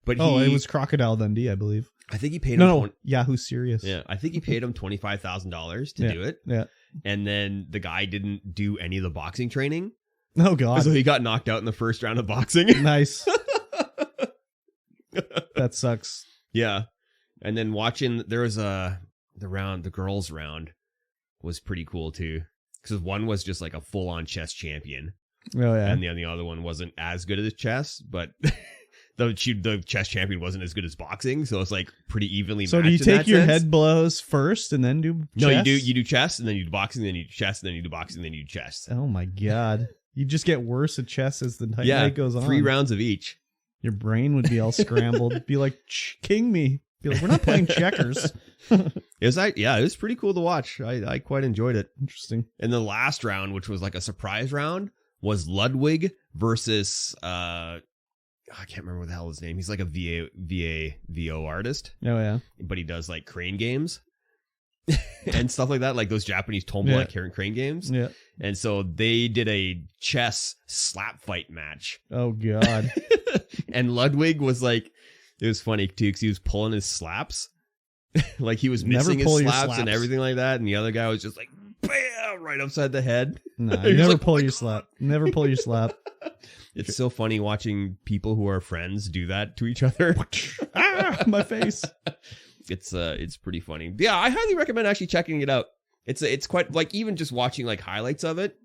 But it was Crocodile Dundee, I believe. I think he paid him. Yahoo's serious. Yeah, I think he paid him $25,000 to do it. Yeah. And then the guy didn't do any of the boxing training. Oh god. So he got knocked out in the first round of boxing. Nice. That sucks. Yeah. And then watching, there was the girls round was pretty cool too. Because one was just like a full-on chess champion. Oh yeah. And the other one wasn't as good as chess, but the chess champion wasn't as good as boxing, so it's like pretty evenly matched. So do you take your sense. head blows first and then do chess? No, you do chess, and then you do boxing, then you do chess, and then you do boxing, and then you do chess. Oh my god. You just get worse at chess as the night goes on. 3 rounds of each. Your brain would be all scrambled. Be like, king me. Be like, we're not playing checkers. It was pretty cool to watch. I quite enjoyed it. Interesting. And the last round, which was like a surprise round, was Ludwig versus I can't remember what the hell his name. He's like a VO artist. Oh yeah. But he does like crane games and stuff like that, like those Japanese tombola crane games. Yeah. And so they did a chess slap fight match. Oh god. And Ludwig was like, it was funny too because he was pulling his slaps. Like he was missing his slaps and everything like that. And the other guy was just like, bam, right upside the head. No, you never pull your slap. Never pull your slap. It's so funny watching people who are friends do that to each other. My face. It's pretty funny. Yeah, I highly recommend actually checking it out. It's quite like even just watching like highlights of it.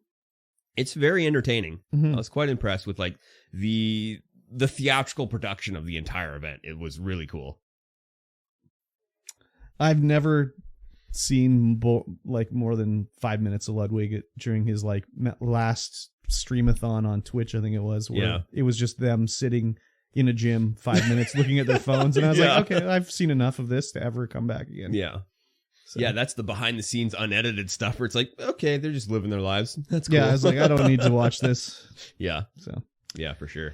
It's very entertaining. Mm-hmm. I was quite impressed with like the theatrical production of the entire event. It was really cool. I've never seen like more than 5 minutes of Ludwig during his like last streamathon on Twitch, I think it was, where it was just them sitting in a gym 5 minutes looking at their phones, and I was like, okay, I've seen enough of this to ever come back again. So. Yeah, that's the behind the scenes unedited stuff where it's like, okay, they're just living their lives. That's cool. Yeah, I was like, I don't need to watch this. So for sure.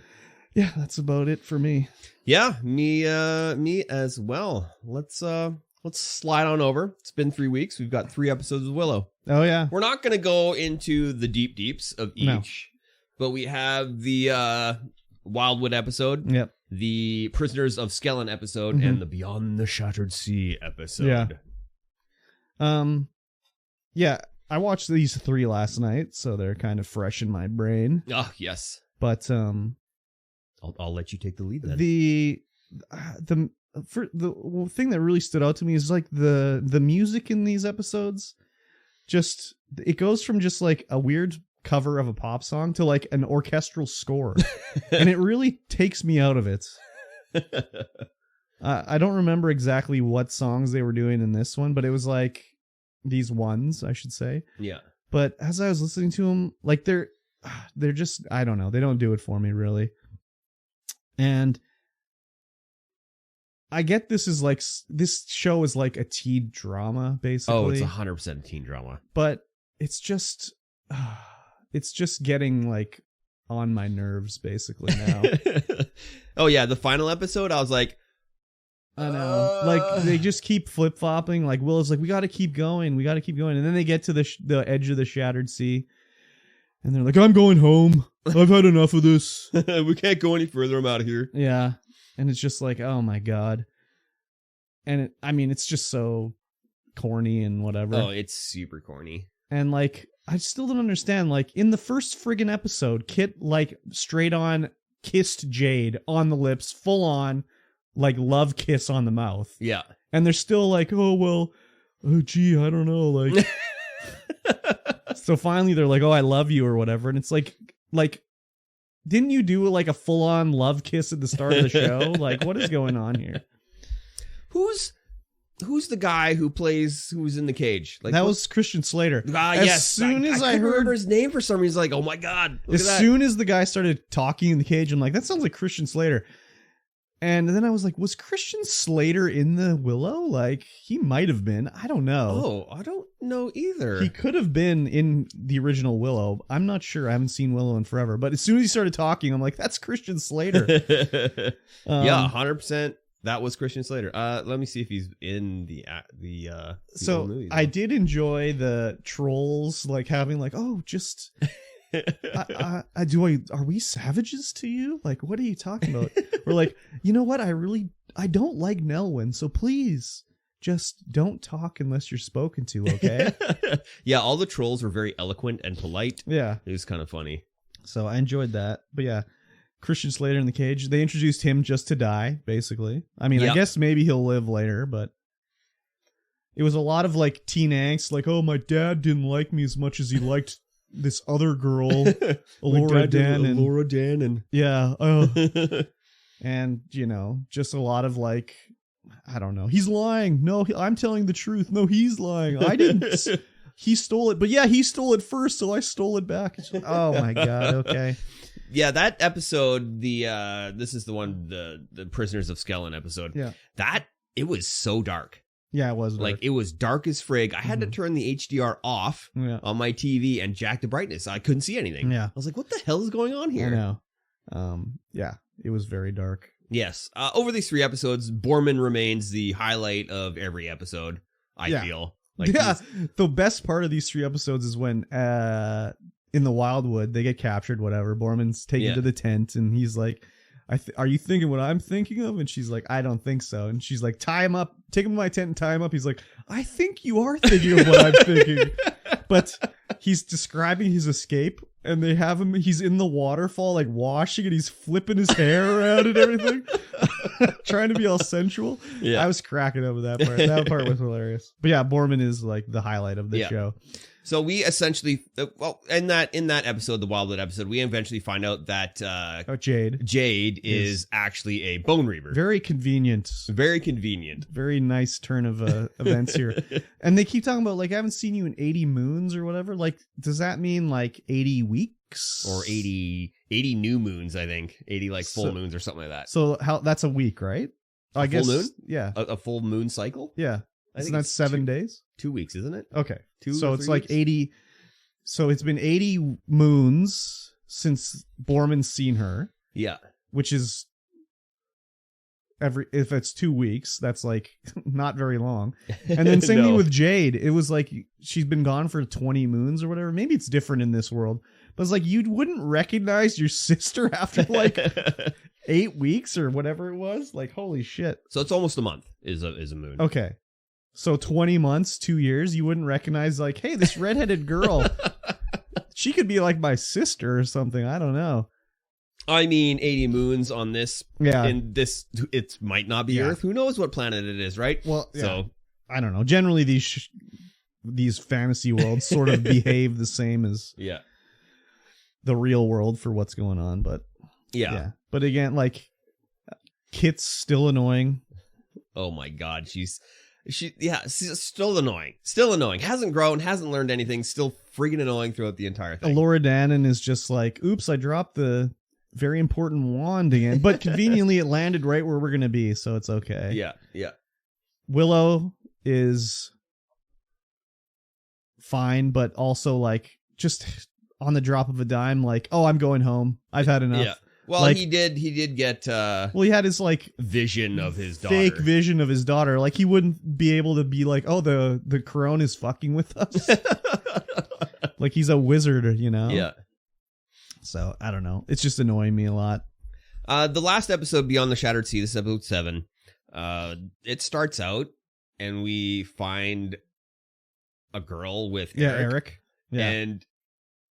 Yeah, that's about it for me. Yeah, me as well. Let's slide on over. It's been 3 weeks. We've got 3 episodes of Willow. Oh yeah. We're not going to go into the deeps of each, but we have the Wildwood episode, the Prisoners of Skellen episode, and the Beyond the Shattered Sea episode. Yeah, I watched these 3 last night, so they're kind of fresh in my brain. Oh, yes. But I'll let you take the lead then. The thing that really stood out to me is like the music in these episodes. Just it goes from just like a weird cover of a pop song to like an orchestral score, and it really takes me out of it. I don't remember exactly what songs they were doing in this one, but it was like these ones, I should say. Yeah. But as I was listening to them, like they're just, I don't know, they don't do it for me really. And I get this show is like a teen drama, basically. Oh, it's 100% a teen drama. But it's just getting like on my nerves basically now. Oh yeah, the final episode, I was like, I know. Like they just keep flip-flopping. Like Willow's like, we got to keep going. And then they get to the edge of the Shattered Sea. And they're like, I'm going home. I've had enough of this. We can't go any further. I'm out of here. Yeah. And it's just like, oh my God. And it's just so corny and whatever. Oh, it's super corny. And like, I still don't understand. Like in the first friggin' episode, Kit like straight on kissed Jade on the lips, full on like love kiss on the mouth. Yeah. And they're still like, oh, well, gee, I don't know. Like, so finally they're like, oh, I love you or whatever. And it's like, didn't you do like a full on love kiss at the start of the show? Like, what is going on here? Who's the guy who's in the cage? Like that was Christian Slater. As soon as I couldn't heard remember his name for some reason, like, oh my God. As soon as the guy started talking in the cage, I'm like, that sounds like Christian Slater. And then I was like, was Christian Slater in the Willow? Like, he might have been. I don't know. Oh, I don't know either. He could have been in the original Willow. I'm not sure. I haven't seen Willow in forever. But as soon as he started talking, I'm like, that's Christian Slater. Yeah, 100%. That was Christian Slater. Let me see if he's in the so movie, I did enjoy the trolls like having like, oh, just are we savages to you? Like, what are you talking about? We're like, you know what? I don't like Nelwyn, so please just don't talk unless you're spoken to, okay? Yeah, all the trolls were very eloquent and polite. Yeah. It was kind of funny. So I enjoyed that. But yeah, Christian Slater in the cage. They introduced him just to die, basically. I mean, I guess maybe he'll live later, but it was a lot of like teen angst, like, oh, my dad didn't like me as much as he liked this other girl, Laura Dannon. Laura Dannon. Yeah. And, you know, just a lot of like, I don't know. He's lying. No, I'm telling the truth. No, he's lying. I didn't. He stole it. But yeah, he stole it first, so I stole it back. Oh my God. Okay. Yeah, that episode, this is the one, the Prisoners of Skellen episode. Yeah. It was so dark. Yeah, it was dark. Like, it was dark as frig. I had to turn the HDR off on my TV and jack the brightness. I couldn't see anything. Yeah. I was like, what the hell is going on here? I know. Yeah, it was very dark. Yes. Over these 3 episodes, Borman remains the highlight of every episode, I feel. Like, yeah, the best part of these 3 episodes is when in the Wildwood, they get captured, whatever. Borman's taken to the tent, and he's like, are you thinking what I'm thinking of? And she's like, I don't think so. And she's like, tie him up, take him to my tent and tie him up. He's like, I think you are thinking of what I'm thinking. But he's describing his escape, and they have him, he's in the waterfall, like washing, and he's flipping his hair around and everything, trying to be all sensual. Yeah. I was cracking up with that part. That part was hilarious. But yeah, Borman is like the highlight of the show. So we essentially, in that episode, the Wildwood episode, we eventually find out that Jade is actually a bone reaver. Very convenient. Very convenient. Very nice turn of events here. And they keep talking about, like, I haven't seen you in 80 moons or whatever. Like, does that mean like 80 weeks? Or 80 new moons, I think. 80 like full moons or something like that. So that's a week, right? I guess. Full moon? Yeah. A full moon cycle? Yeah. I think that's 7 days? 2 weeks, isn't it? Okay. 2 so it's like weeks? 80. So it's been 80 moons since Borman's seen her. Yeah. Which is if it's 2 weeks, that's like not very long. And then same thing with Jade. It was like she's been gone for 20 moons or whatever. Maybe it's different in this world. But it's like you wouldn't recognize your sister after like 8 weeks or whatever it was. Like, holy shit. So it's almost a month is a moon. Okay. So 20 months, 2 years, you wouldn't recognize, like, hey, this redheaded girl, she could be like my sister or something. I don't know. I mean, 80 moons on this. Yeah. And this, it might not be Earth. Who knows what planet it is, right? Well, so I don't know. Generally, these fantasy worlds sort of behave the same as the real world for what's going on. But yeah. But again, like, Kit's still annoying. Oh my God, she's still annoying. Still annoying. Hasn't grown, hasn't learned anything, still freaking annoying throughout the entire thing. Laura Dannon is just like, oops, I dropped the very important wand again. But conveniently it landed right where we're gonna be, so it's okay. Yeah. Willow is fine, but also like just on the drop of a dime, like, oh, I'm going home. I've had enough. Yeah. Well, like, he did get he had his like vision of his daughter. Fake vision of his daughter. Like, he wouldn't be able to be like, oh, the crone is fucking with us. Like, he's a wizard, you know? Yeah. So I don't know. It's just annoying me a lot. The last episode, Beyond the Shattered Sea, this is episode 7. It starts out and we find a girl with Eric. Yeah. And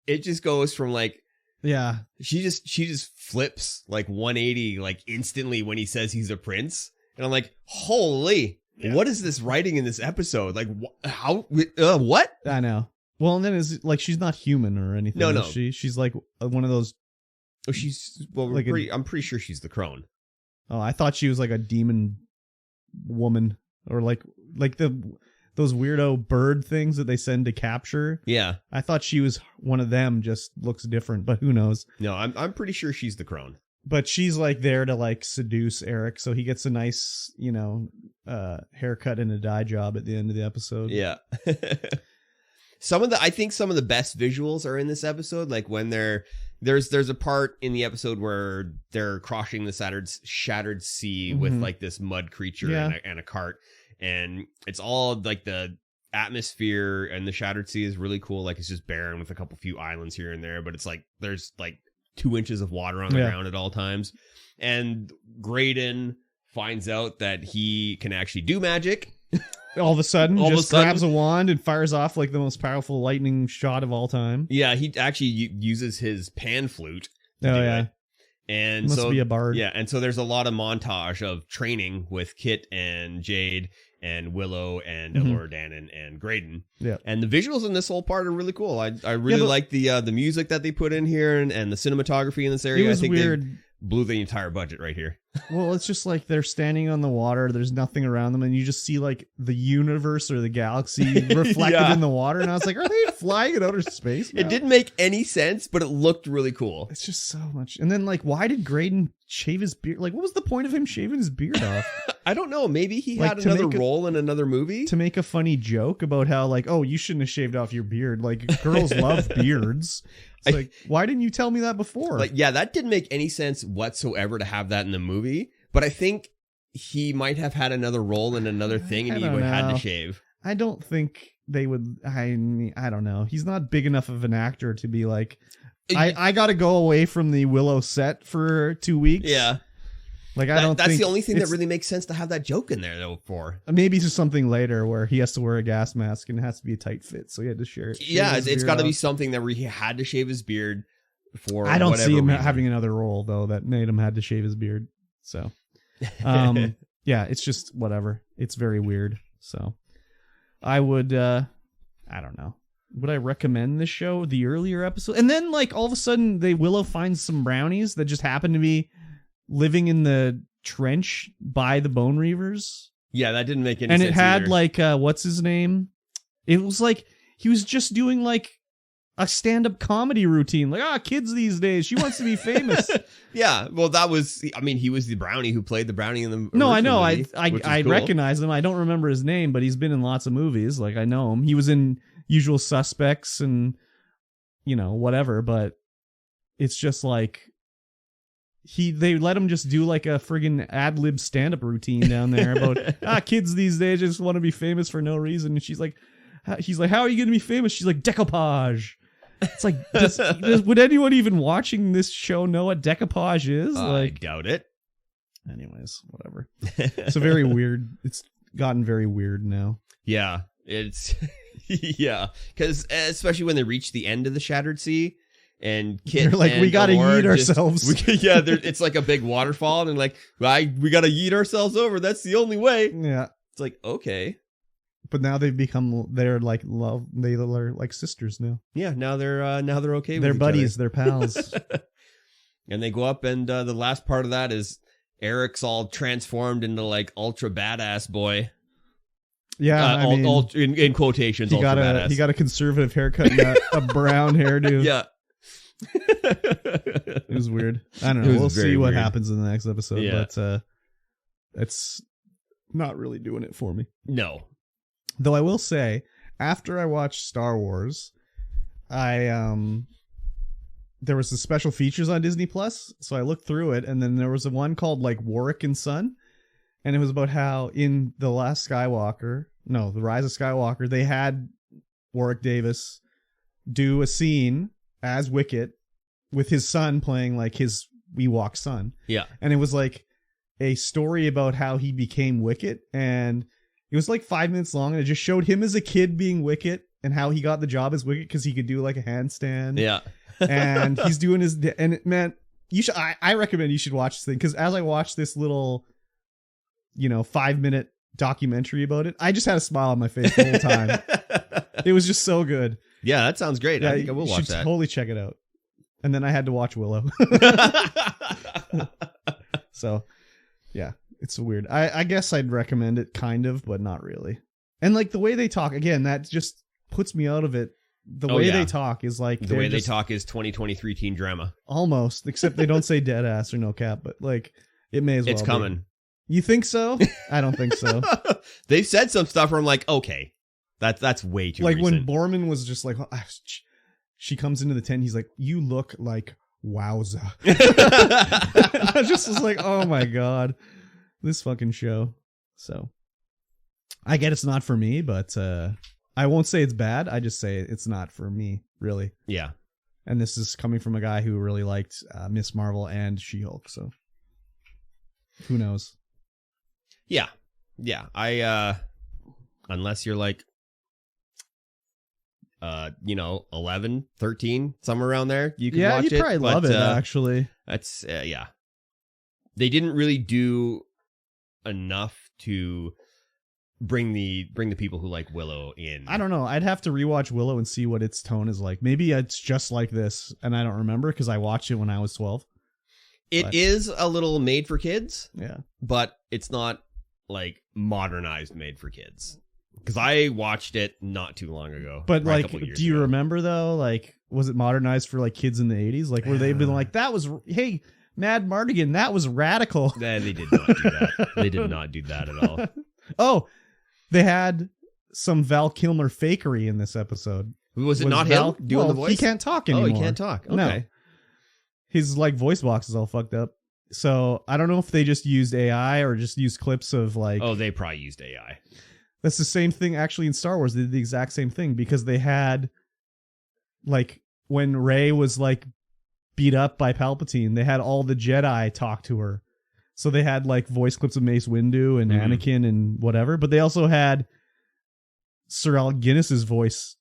it just goes from like, yeah, she just flips like 180 like instantly when he says he's a prince, and I'm like, holy, what is this writing in this episode? Like, how? What? I know. Well, and then it's like she's not human or anything. No. She's like one of those. Oh, she's like I'm pretty sure she's the crone. Oh, I thought she was like a demon woman or like those weirdo bird things that they send to capture. Yeah. I thought she was one of them, just looks different, but who knows? No, I'm pretty sure she's the crone. But she's like there to like seduce Eric, so he gets a nice, haircut and a dye job at the end of the episode. Yeah. I think some of the best visuals are in this episode, like when there's a part in the episode where they're crossing the shattered sea with like this mud creature and a cart. And it's all like the atmosphere and the Shattered Sea is really cool. Like, it's just barren with a few islands here and there, but it's like there's like 2 inches of water on the ground at all times. And Graydon finds out that he can actually do magic. All of a sudden, grabs a wand and fires off like the most powerful lightning shot of all time. Yeah, he actually uses his pan flute. It. And must be a bard. Yeah, and so there's a lot of montage of training with Kit and Jade and Willow and Laura Dan and Graydon. Yeah. And the visuals in this whole part are really cool. I really like the music that they put in here and the cinematography in this area. It was I think weird. They blew the entire budget right here. Well, it's just like they're standing on the water. There's nothing around them, and you just see like the universe or the galaxy reflected in the water. And I was like, are they flying in outer space now? It didn't make any sense, but it looked really cool. It's just so much. And then like, why did Graydon shave his beard? Like, what was the point of him shaving his beard off? I don't know. Maybe he Like, had another role in another movie. To make a funny joke about how like, oh, you shouldn't have shaved off your beard. Like, girls love beards. It's like, why didn't you tell me that before? Like, yeah, that didn't make any sense whatsoever to have that in the movie. But I think he might have had another role in another thing and he would have had to shave. I don't think they would. I mean, I don't know. He's not big enough of an actor to be like, I got to go away from the Willow set for 2 weeks. Yeah. Like, I don't think that's the only thing that really makes sense to have that joke in there, though, for. Maybe just something later where he has to wear a gas mask and it has to be a tight fit. So he had to share it. Yeah, it's got to be something that where he had to shave his beard for. I don't see him reason. having another role, though, that made him had to shave his beard. So, yeah, it's just whatever. It's very weird. So I would, I don't know. Would I recommend this show? The earlier episode? And then, like, all of a sudden, Willow finds some brownies that just happen to be living in the trench by the Bone Reavers. Yeah, that didn't make any sense. And it had either. like what's his name? It was like he was just doing like a stand-up comedy routine. Like, kids these days, she wants to be famous. Yeah, well, that was. I mean, he was the brownie who played the brownie in the. No, I know. Movie, I cool. recognize him. I don't remember his name, but he's been in lots of movies. Like, I know him. He was in Usual Suspects and whatever. But it's just like. They let him just do like a friggin' ad-lib stand-up routine down there about kids these days just want to be famous for no reason. And he's like, how are you going to be famous? She's like, decoupage. It's like, would anyone even watching this show know what decoupage is? I doubt it. Anyways, whatever. It's a very weird. It's gotten very weird now. Yeah, it's yeah, because especially when they reach the end of the Shattered Sea. And Kit, they're like, and we gotta Allure yeet ourselves. It's like a big waterfall, and like, we gotta yeet ourselves over. That's the only way. Yeah, it's like okay, but now they're like love. They're like sisters now. Yeah, now they're okay. They're with buddies. They're pals. And they go up, and the last part of that is Eric's all transformed into like ultra badass boy. Yeah, in quotations, he got a conservative haircut and a brown hairdo. Yeah. It was weird. I don't know. We'll see what happens in the next episode, but it's not really doing it for me. No. Though I will say, after I watched Star Wars, there was the special features on Disney Plus, so I looked through it, and then there was one called like Warwick and Son, and it was about how in The Rise of Skywalker, they had Warwick Davis do a scene as Wicket with his son playing like his Ewok son. Yeah. And it was like a story about how he became Wicket, and it was like 5 minutes long, and it just showed him as a kid being Wicket and how he got the job as Wicket because he could do like a handstand. Yeah. And he's doing man, I recommend you should watch this thing, because as I watched this little 5-minute documentary about it, I just had a smile on my face the whole time. It was just so good. Yeah, that sounds great. Yeah, I think I will watch that. Totally check it out. And then I had to watch Willow. So, yeah, it's weird. I guess I'd recommend it, kind of, but not really. And like the way they talk, again, that just puts me out of it. The way they talk is like the way they talk is 2023 teen drama. Almost, except they don't say dead ass or no cap, but like it may as well. It's coming. You think so? I don't think so. They've said some stuff where I'm like, okay, that's way too like recent. When Borman was just like, she comes into the tent, he's like, you look like wowza. I just was like, oh my god, this fucking show. So I get it's not for me, but I won't say it's bad. I just say it's not for me, really. Yeah. And this is coming from a guy who really liked Miss Marvel and She-Hulk, so who knows? Yeah. Yeah. I unless you're like 11, 13, somewhere around there, you can watch it. Yeah, you'd probably love it, actually. That's yeah. They didn't really do enough to bring the people who like Willow in. I don't know. I'd have to rewatch Willow and see what its tone is like. Maybe it's just like this, and I don't remember because I watched it when I was 12. It is a little made for kids. Yeah. But it's not like modernized made for kids. Because I watched it not too long ago. But like, do you remember though? Like, was it modernized for like kids in the 80s? Like, where they've been like, that was, hey, Mad Mardigan, that was radical. Nah, they did not do that. They did not do that at all. Oh, they had some Val Kilmer fakery in this episode. Was it not him doing the voice? He can't talk anymore. Oh, he can't talk. Okay. No. His like voice box is all fucked up. So I don't know if they just used AI or just used clips of like. Oh, they probably used AI. That's the same thing actually in Star Wars. They did the exact same thing because they had like when Rey was like beat up by Palpatine, they had all the Jedi talk to her. So they had like voice clips of Mace Windu and Anakin and whatever, but they also had Sir Alec Guinness's voice.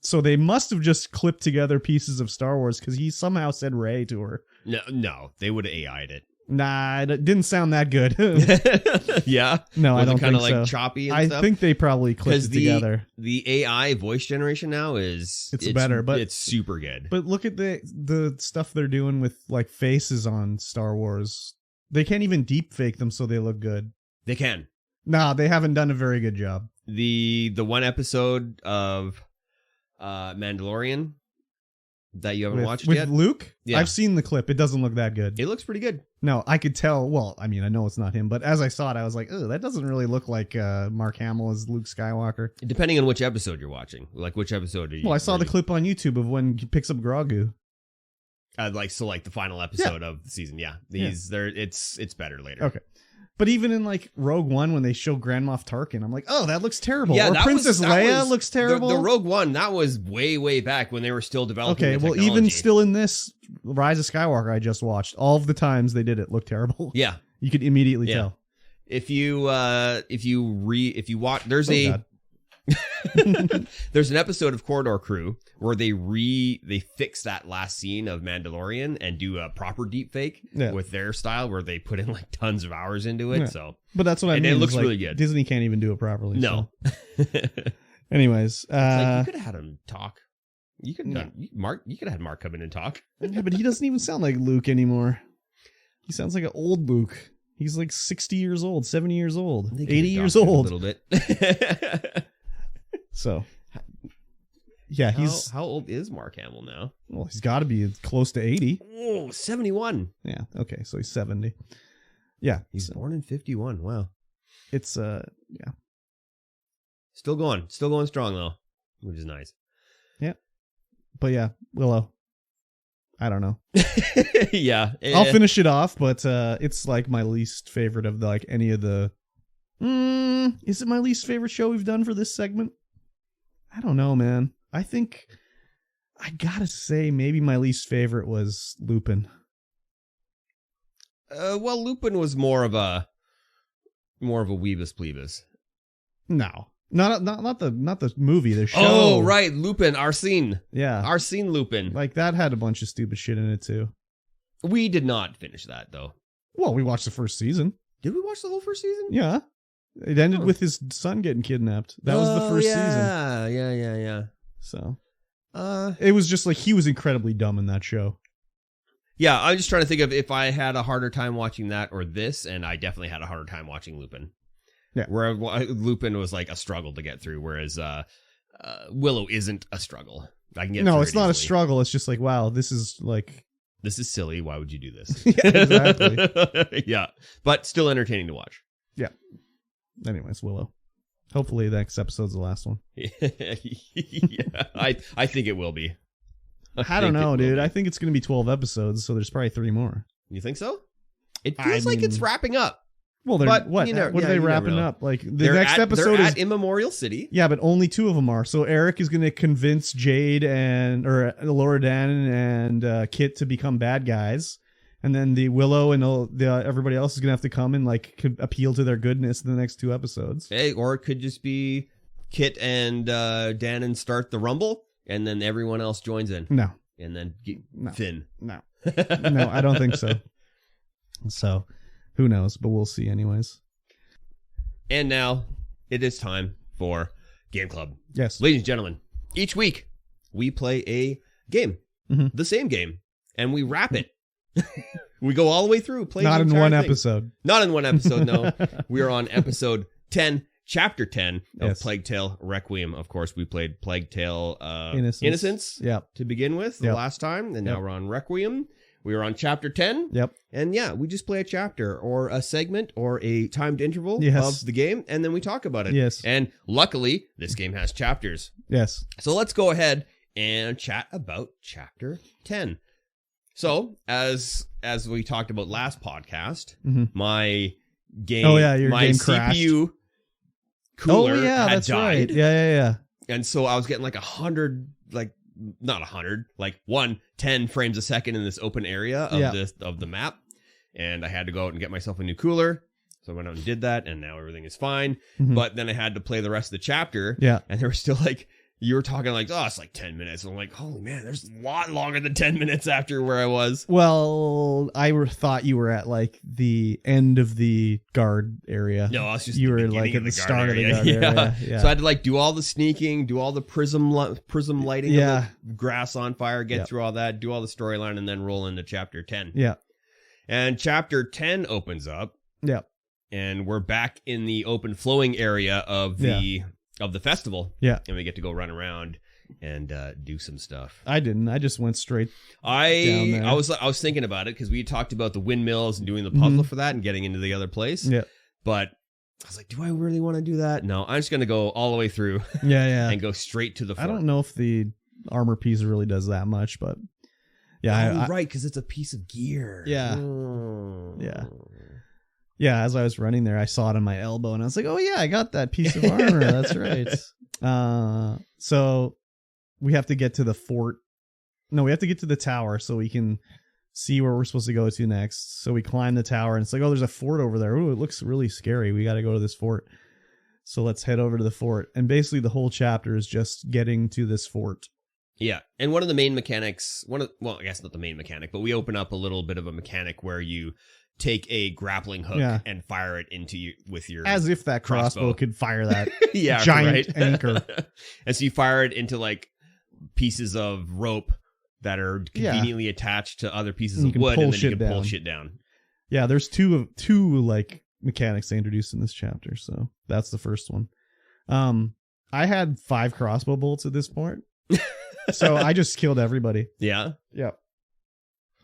So they must have just clipped together pieces of Star Wars because he somehow said Rey to her. No, they would have AI'd it. Nah, it didn't sound that good. Yeah? No, I don't think so. Kind of like choppy and stuff? I think they probably clipped it together. The AI voice generation now it's better, but it's super good. But look at the stuff they're doing with like faces on Star Wars. They can't even deep fake them so they look good. They can. Nah, they haven't done a very good job. The one episode of Mandalorian that you haven't watched yet? With Luke? Yeah. I've seen the clip. It doesn't look that good. It looks pretty good. No, I could tell. Well, I mean, I know it's not him, but as I saw it, I was like, oh, that doesn't really look like Mark Hamill as Luke Skywalker. Depending on which episode you're watching. Like, which episode are you... Well, I saw the clip on YouTube of when he picks up Grogu. Like the final episode of the season. Yeah. It's better later. Okay. But even in like Rogue One, when they show Grand Moff Tarkin, I'm like, oh, that looks terrible. Yeah, or Princess Leia looks terrible. The Rogue One, that was way, way back when they were still developing the technology. Even still in this Rise of Skywalker I just watched, all of the times they did it looked terrible. Yeah. You could immediately tell. If you watch, there's an episode of Corridor Crew where they fix that last scene of Mandalorian and do a proper deep fake with their style where they put in like tons of hours into it. Yeah. So, but that's what I mean. And it looks really good. Disney can't even do it properly. No. So. Anyways, you could have had him talk. You could have had Mark come in and talk. Yeah, but he doesn't even sound like Luke anymore. He sounds like an old Luke. He's like 60 years old, 70 years old, 80 years old. A little bit. So, yeah, how old is Mark Hamill now? Well, he's got to be close to 80. Oh, 71. Yeah, okay, so he's 70. Yeah. He's born in 51. Wow. It's, yeah. Still going strong, though, which is nice. Yeah. But yeah, Willow. I don't know. Yeah. I'll finish it off, but it's like my least favorite of any of the... is it my least favorite show we've done for this segment? I don't know, man. I think I gotta say maybe my least favorite was Lupin. Well, Lupin was more of a Weebus Plebus. No, not the movie. The show. Oh, right, Lupin, Arsene. Yeah, Arsene Lupin. Like that had a bunch of stupid shit in it too. We did not finish that though. Well, we watched the first season. Did we watch the whole first season? Yeah. It ended with his son getting kidnapped. That was the first season. Yeah. So, it was just like he was incredibly dumb in that show. Yeah, I'm just trying to think of if I had a harder time watching that or this, and I definitely had a harder time watching Lupin. Yeah, where Lupin was like a struggle to get through, whereas Willow isn't a struggle. I can get no, through it's not a struggle. It's just like, wow, this is silly. Why would you do this? Yeah, exactly. Yeah, but still entertaining to watch. Yeah. Anyways, Willow. Hopefully the next episode's the last one. Yeah, I think it will be. I don't know, dude. I think it's going to be 12 episodes, so there's probably 3 more. You think so? It feels like it's wrapping up. Well, what are they wrapping up? Like the next episode they're is at Immemorial City. Yeah, but only 2 of them are. So Eric is going to convince Jade or Laura Dan and Kit to become bad guys. And then the Willow and everybody else is going to have to come and appeal to their goodness in the next 2 episodes. Hey, or it could just be Kit and Danon start the Rumble, and then everyone else joins in. No. And then Finn. No. No, I don't think so. So, who knows? But we'll see anyways. And now, it is time for Game Club. Yes. Ladies and gentlemen, each week we play a game, the same game, and we wrap it. We go all the way through. Play Not in one episode. Not in one episode, no. We are on episode 10, chapter 10 of Plague Tale Requiem. Of course, we played Plague Tale Innocence to begin with the last time, and now we're on Requiem. We are on chapter 10. Yep. And yeah, we just play a chapter or a segment or a timed interval of the game, and then we talk about it. Yes. And luckily, this game has chapters. Yes. So let's go ahead and chat about chapter 10. So, as we talked about last podcast, my game, my game CPU cooler had died. Right. Yeah. And so I was getting like 100, like not 100, like 110 frames a second in this open area of the map. And I had to go out and get myself a new cooler. So I went out and did that, and now everything is fine. But then I had to play the rest of the chapter. Yeah. And there was still like, you were talking like, oh, it's like 10 minutes. And I'm like, holy man, there's a lot longer than 10 minutes after where I was. Well, I thought you were at like the end of the guard area. No, I was just you were like at the start of the guard area. Yeah. So I had to like do all the sneaking, do all the prism lighting of the grass on fire, get through all that, do all the storyline, and then roll into chapter 10. Yeah. And chapter 10 opens up. Yeah. And we're back in the open flowing area of the festival. Yeah. And we get to go run around and do some stuff. I didn't. I just went straight down there. I was thinking about it because we talked about the windmills and doing the puzzle for that and getting into the other place. Yeah. But I was like, do I really want to do that? No, I'm just going to go all the way through. Yeah. And go straight to the fort. I don't know if the armor piece really does that much, but yeah. Right, because it's a piece of gear. Yeah. Yeah. Yeah, as I was running there, I saw it on my elbow, and I was like, oh, yeah, I got that piece of armor. That's right. So we have to get to the fort. No, we have to get to the tower so we can see where we're supposed to go to next. So we climb the tower, and it's like, oh, there's a fort over there. Oh, it looks really scary. We got to go to this fort. So let's head over to the fort. And basically, the whole chapter is just getting to this fort. Yeah, and one of the main mechanics, I guess not the main mechanic, but we open up a little bit of a mechanic where you take a grappling hook and fire it into you with your as if that crossbow could fire that giant anchor. And so you fire it into like pieces of rope that are conveniently attached to other pieces of wood, and then you can pull shit down. Yeah, there's two like mechanics they introduced in this chapter, so that's the first one. I had 5 crossbow bolts at this point, so I just killed everybody. Yeah.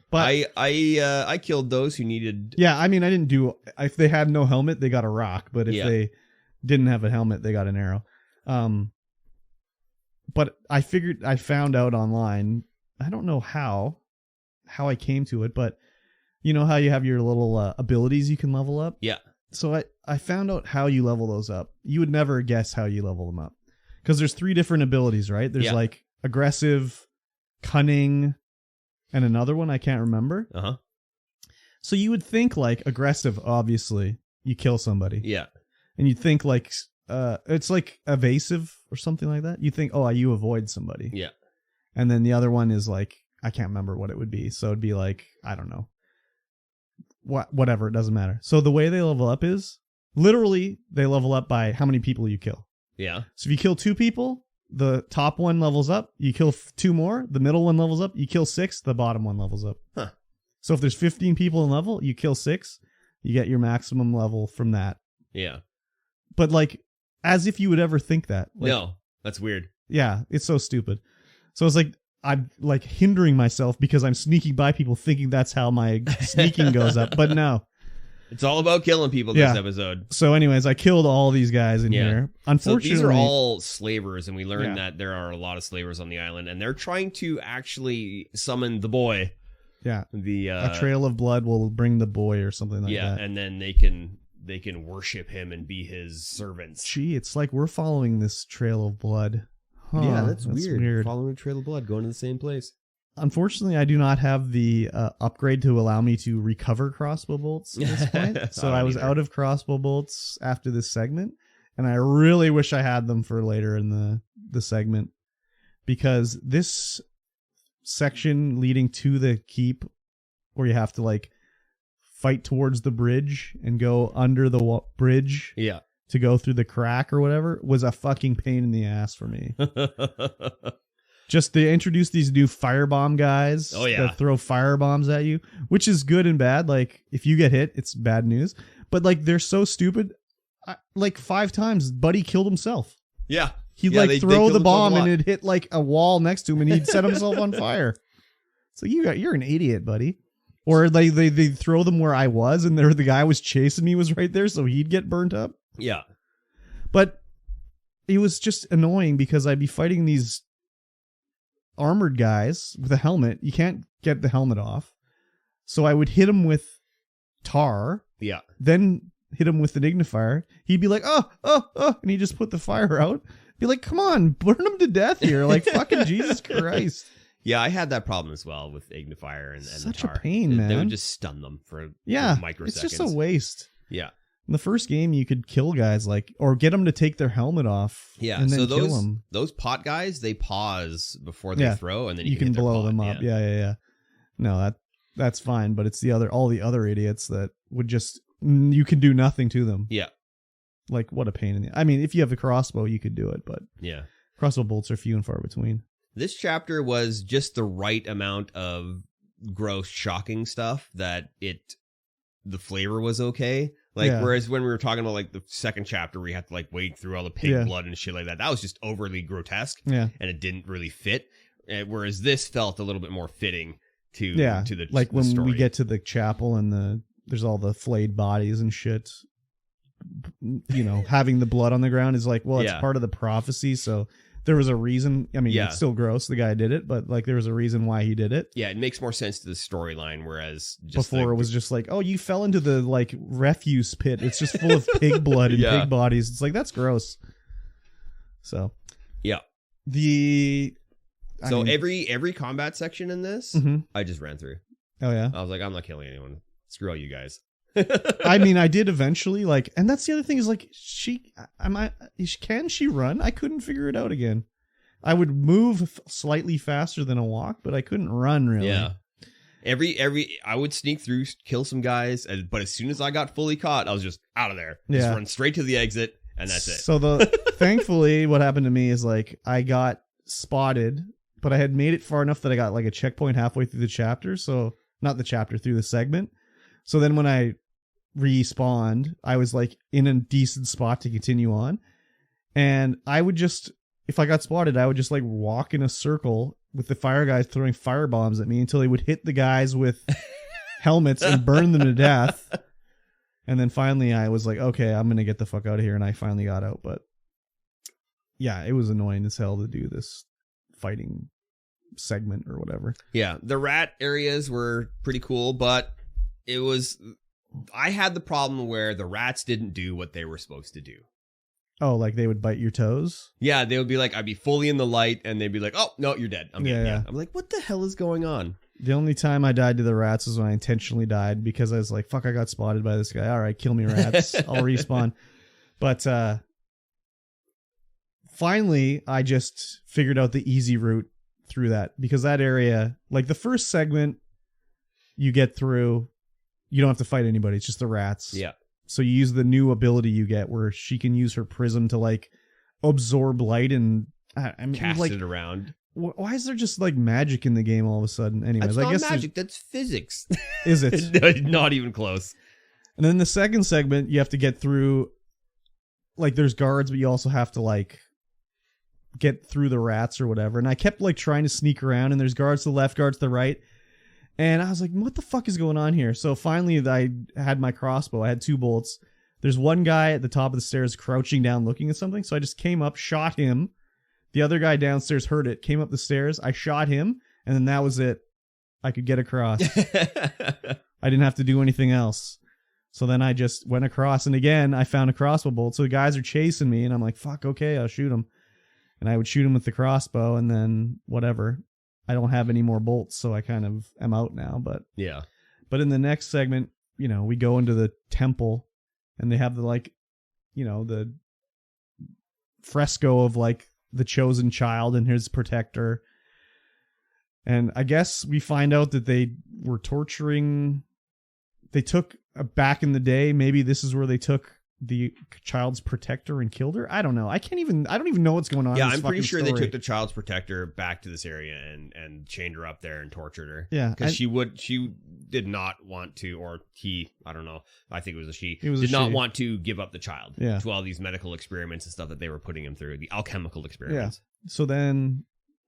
But I killed those who needed. Yeah, I mean, I didn't do. If they had no helmet, they got a rock. But if they didn't have a helmet, they got an arrow. But I found out online. I don't know how I came to it, but you know how you have your little abilities you can level up. Yeah. So I found out how you level those up. You would never guess how you level them up because there's 3 different abilities, right? There's like aggressive, cunning, and another one I can't remember. So you would think like aggressive, obviously, you kill somebody. Yeah. And you'd think like it's like evasive or something like that. You think, oh, you avoid somebody. Yeah. And then the other one is like, I can't remember what it would be. So it'd be like, I don't know. Whatever, it doesn't matter. So the way they level up is literally they level up by how many people you kill. Yeah. So if you kill 2 people, the top one levels up. You kill 2 more. The middle one levels up. You kill 6. The bottom one levels up. Huh. So if there's 15 people in level, you kill 6. You get your maximum level from that. Yeah. But like, as if you would ever think that. Like, no, that's weird. Yeah, it's so stupid. So it's like, I'm like hindering myself because I'm sneaking by people thinking that's how my sneaking goes up. But no. It's all about killing people this episode. So anyways, I killed all these guys in here. Unfortunately, so these are all slavers, and we learned that there are a lot of slavers on the island, and they're trying to actually summon the boy. Yeah. A trail of blood will bring the boy or something like that. Yeah, and then they can worship him and be his servants. Gee, it's like we're following this trail of blood. Huh, yeah, that's weird. Following a trail of blood, going to the same place. Unfortunately, I do not have the upgrade to allow me to recover crossbow bolts at this point. So I was out of crossbow bolts after this segment, and I really wish I had them for later in the segment, because this section leading to the keep, where you have to like fight towards the bridge and go under the bridge. Yeah. to go through the crack or whatever was a fucking pain in the ass for me. Just they introduce these new firebomb guys that throw firebombs at you, which is good and bad. Like, if you get hit, it's bad news. But, like, they're so stupid. Like, 5 times, Buddy killed himself. Yeah. He'd, throw the bomb and it'd hit, like, a wall next to him, and he'd set himself on fire. So you're an idiot, buddy. Or they throw them where I was, and the guy was chasing me was right there, so he'd get burnt up. Yeah. But it was just annoying because I'd be fighting these armored guys with a helmet. You can't get the helmet off. So I would hit him with tar. Yeah. Then hit him with the dignifier. He'd be like, oh, and he'd just put the fire out. Be like, come on, burn him to death here. Like, fucking Jesus Christ. Yeah, I had that problem as well with ignifier and such the tar. A pain, man. They would just stun them for microseconds. It's just a waste. Yeah. In the first game, you could kill guys or get them to take their helmet off. Yeah, and then so kill them. Those pot guys, they pause before they throw, and then you can blow them pot. up. Yeah. No, that's fine, but it's all the other idiots that would just you can do nothing to them. Yeah, like what a pain in the. I mean, if you have a crossbow, you could do it, but yeah, crossbow bolts are few and far between. This chapter was just the right amount of gross, shocking stuff that the flavor was okay. Like, whereas when we were talking about, like, the second chapter where you have to, like, wade through all the pig blood and shit like that, that was just overly grotesque. Yeah. And it didn't really fit. Whereas this felt a little bit more fitting to the like the when story. we get to the chapel and there's all the flayed bodies and shit. You know, having the blood on the ground is like, well, it's part of the prophecy, so there was a reason. I mean, it's still gross, the guy did it, but, like, there was a reason why he did it. Yeah, it makes more sense to the storyline, whereas before it was just like, oh, you fell into the, like, refuse pit. It's just full of pig blood and pig bodies. It's like, that's gross. So, yeah. Every combat section in this, I just ran through. Oh, yeah? I was like, I'm not killing anyone. Screw all you guys. I mean, I did eventually, like, and that's the other thing is, like, can she run? I couldn't figure it out again. I would move slightly faster than a walk, but I couldn't run really. Yeah. I would sneak through, kill some guys, but as soon as I got fully caught, I was just out of there. Just run straight to the exit, and that's it. So thankfully, what happened to me is, like, I got spotted, but I had made it far enough that I got, like, a checkpoint halfway through the chapter. So not the chapter, through the segment. So then when I respawned, I was, like, in a decent spot to continue on, and I would just, if I got spotted, I would just, like, walk in a circle with the fire guys throwing fire bombs at me until they would hit the guys with helmets and burn them to death. And then finally I was like, okay, I'm gonna get the fuck out of here, and I finally got out. But yeah, it was annoying as hell to do this fighting segment or whatever. Yeah, the rat areas were pretty cool, but I had the problem where the rats didn't do what they were supposed to do. Oh, like they would bite your toes? Yeah, they would be like, I'd be fully in the light, and they'd be like, oh, no, you're dead. I'm like, what the hell is going on? The only time I died to the rats was when I intentionally died, because I was like, fuck, I got spotted by this guy. All right, kill me, rats. I'll respawn. But finally, I just figured out the easy route through that, because that area, like the first segment you get through, you don't have to fight anybody. It's just the rats. Yeah. So you use the new ability you get where she can use her prism to, like, absorb light and cast like, it around. Why is there just, like, magic in the game all of a sudden? Anyways, that's I guess not magic. That's physics. Is it? Not even close. And then the second segment, you have to get through, like, there's guards, but you also have to, like, get through the rats or whatever. And I kept, like, trying to sneak around, and there's guards to the left, guards to the right. And I was like, what the fuck is going on here? So finally, I had my crossbow. I had 2 bolts. There's one guy at the top of the stairs crouching down looking at something. So I just came up, shot him. The other guy downstairs heard it, came up the stairs. I shot him, and then that was it. I could get across. I didn't have to do anything else. So then I just went across, and again, I found a crossbow bolt. So the guys are chasing me, and I'm like, fuck, okay, I'll shoot him. And I would shoot him with the crossbow, and then whatever. I don't have any more bolts, so I kind of am out now. But yeah. But in the next segment, you know, we go into the temple, and they have the, like, you know, the fresco of, like, the chosen child and his protector. And I guess we find out that they were torturing. They took back in the day. Maybe this is where they took the child's protector and killed her. I don't know. I don't even know what's going on. Yeah, in this I'm pretty sure story. they took the child's protector back to this area and chained her up there and tortured her. Yeah, because she did not want to, or he, I don't know. I think it was a she. It was did a not she. want to give up the child. Yeah. To all these medical experiments and stuff that they were putting him through, the alchemical experiments. Yeah. So then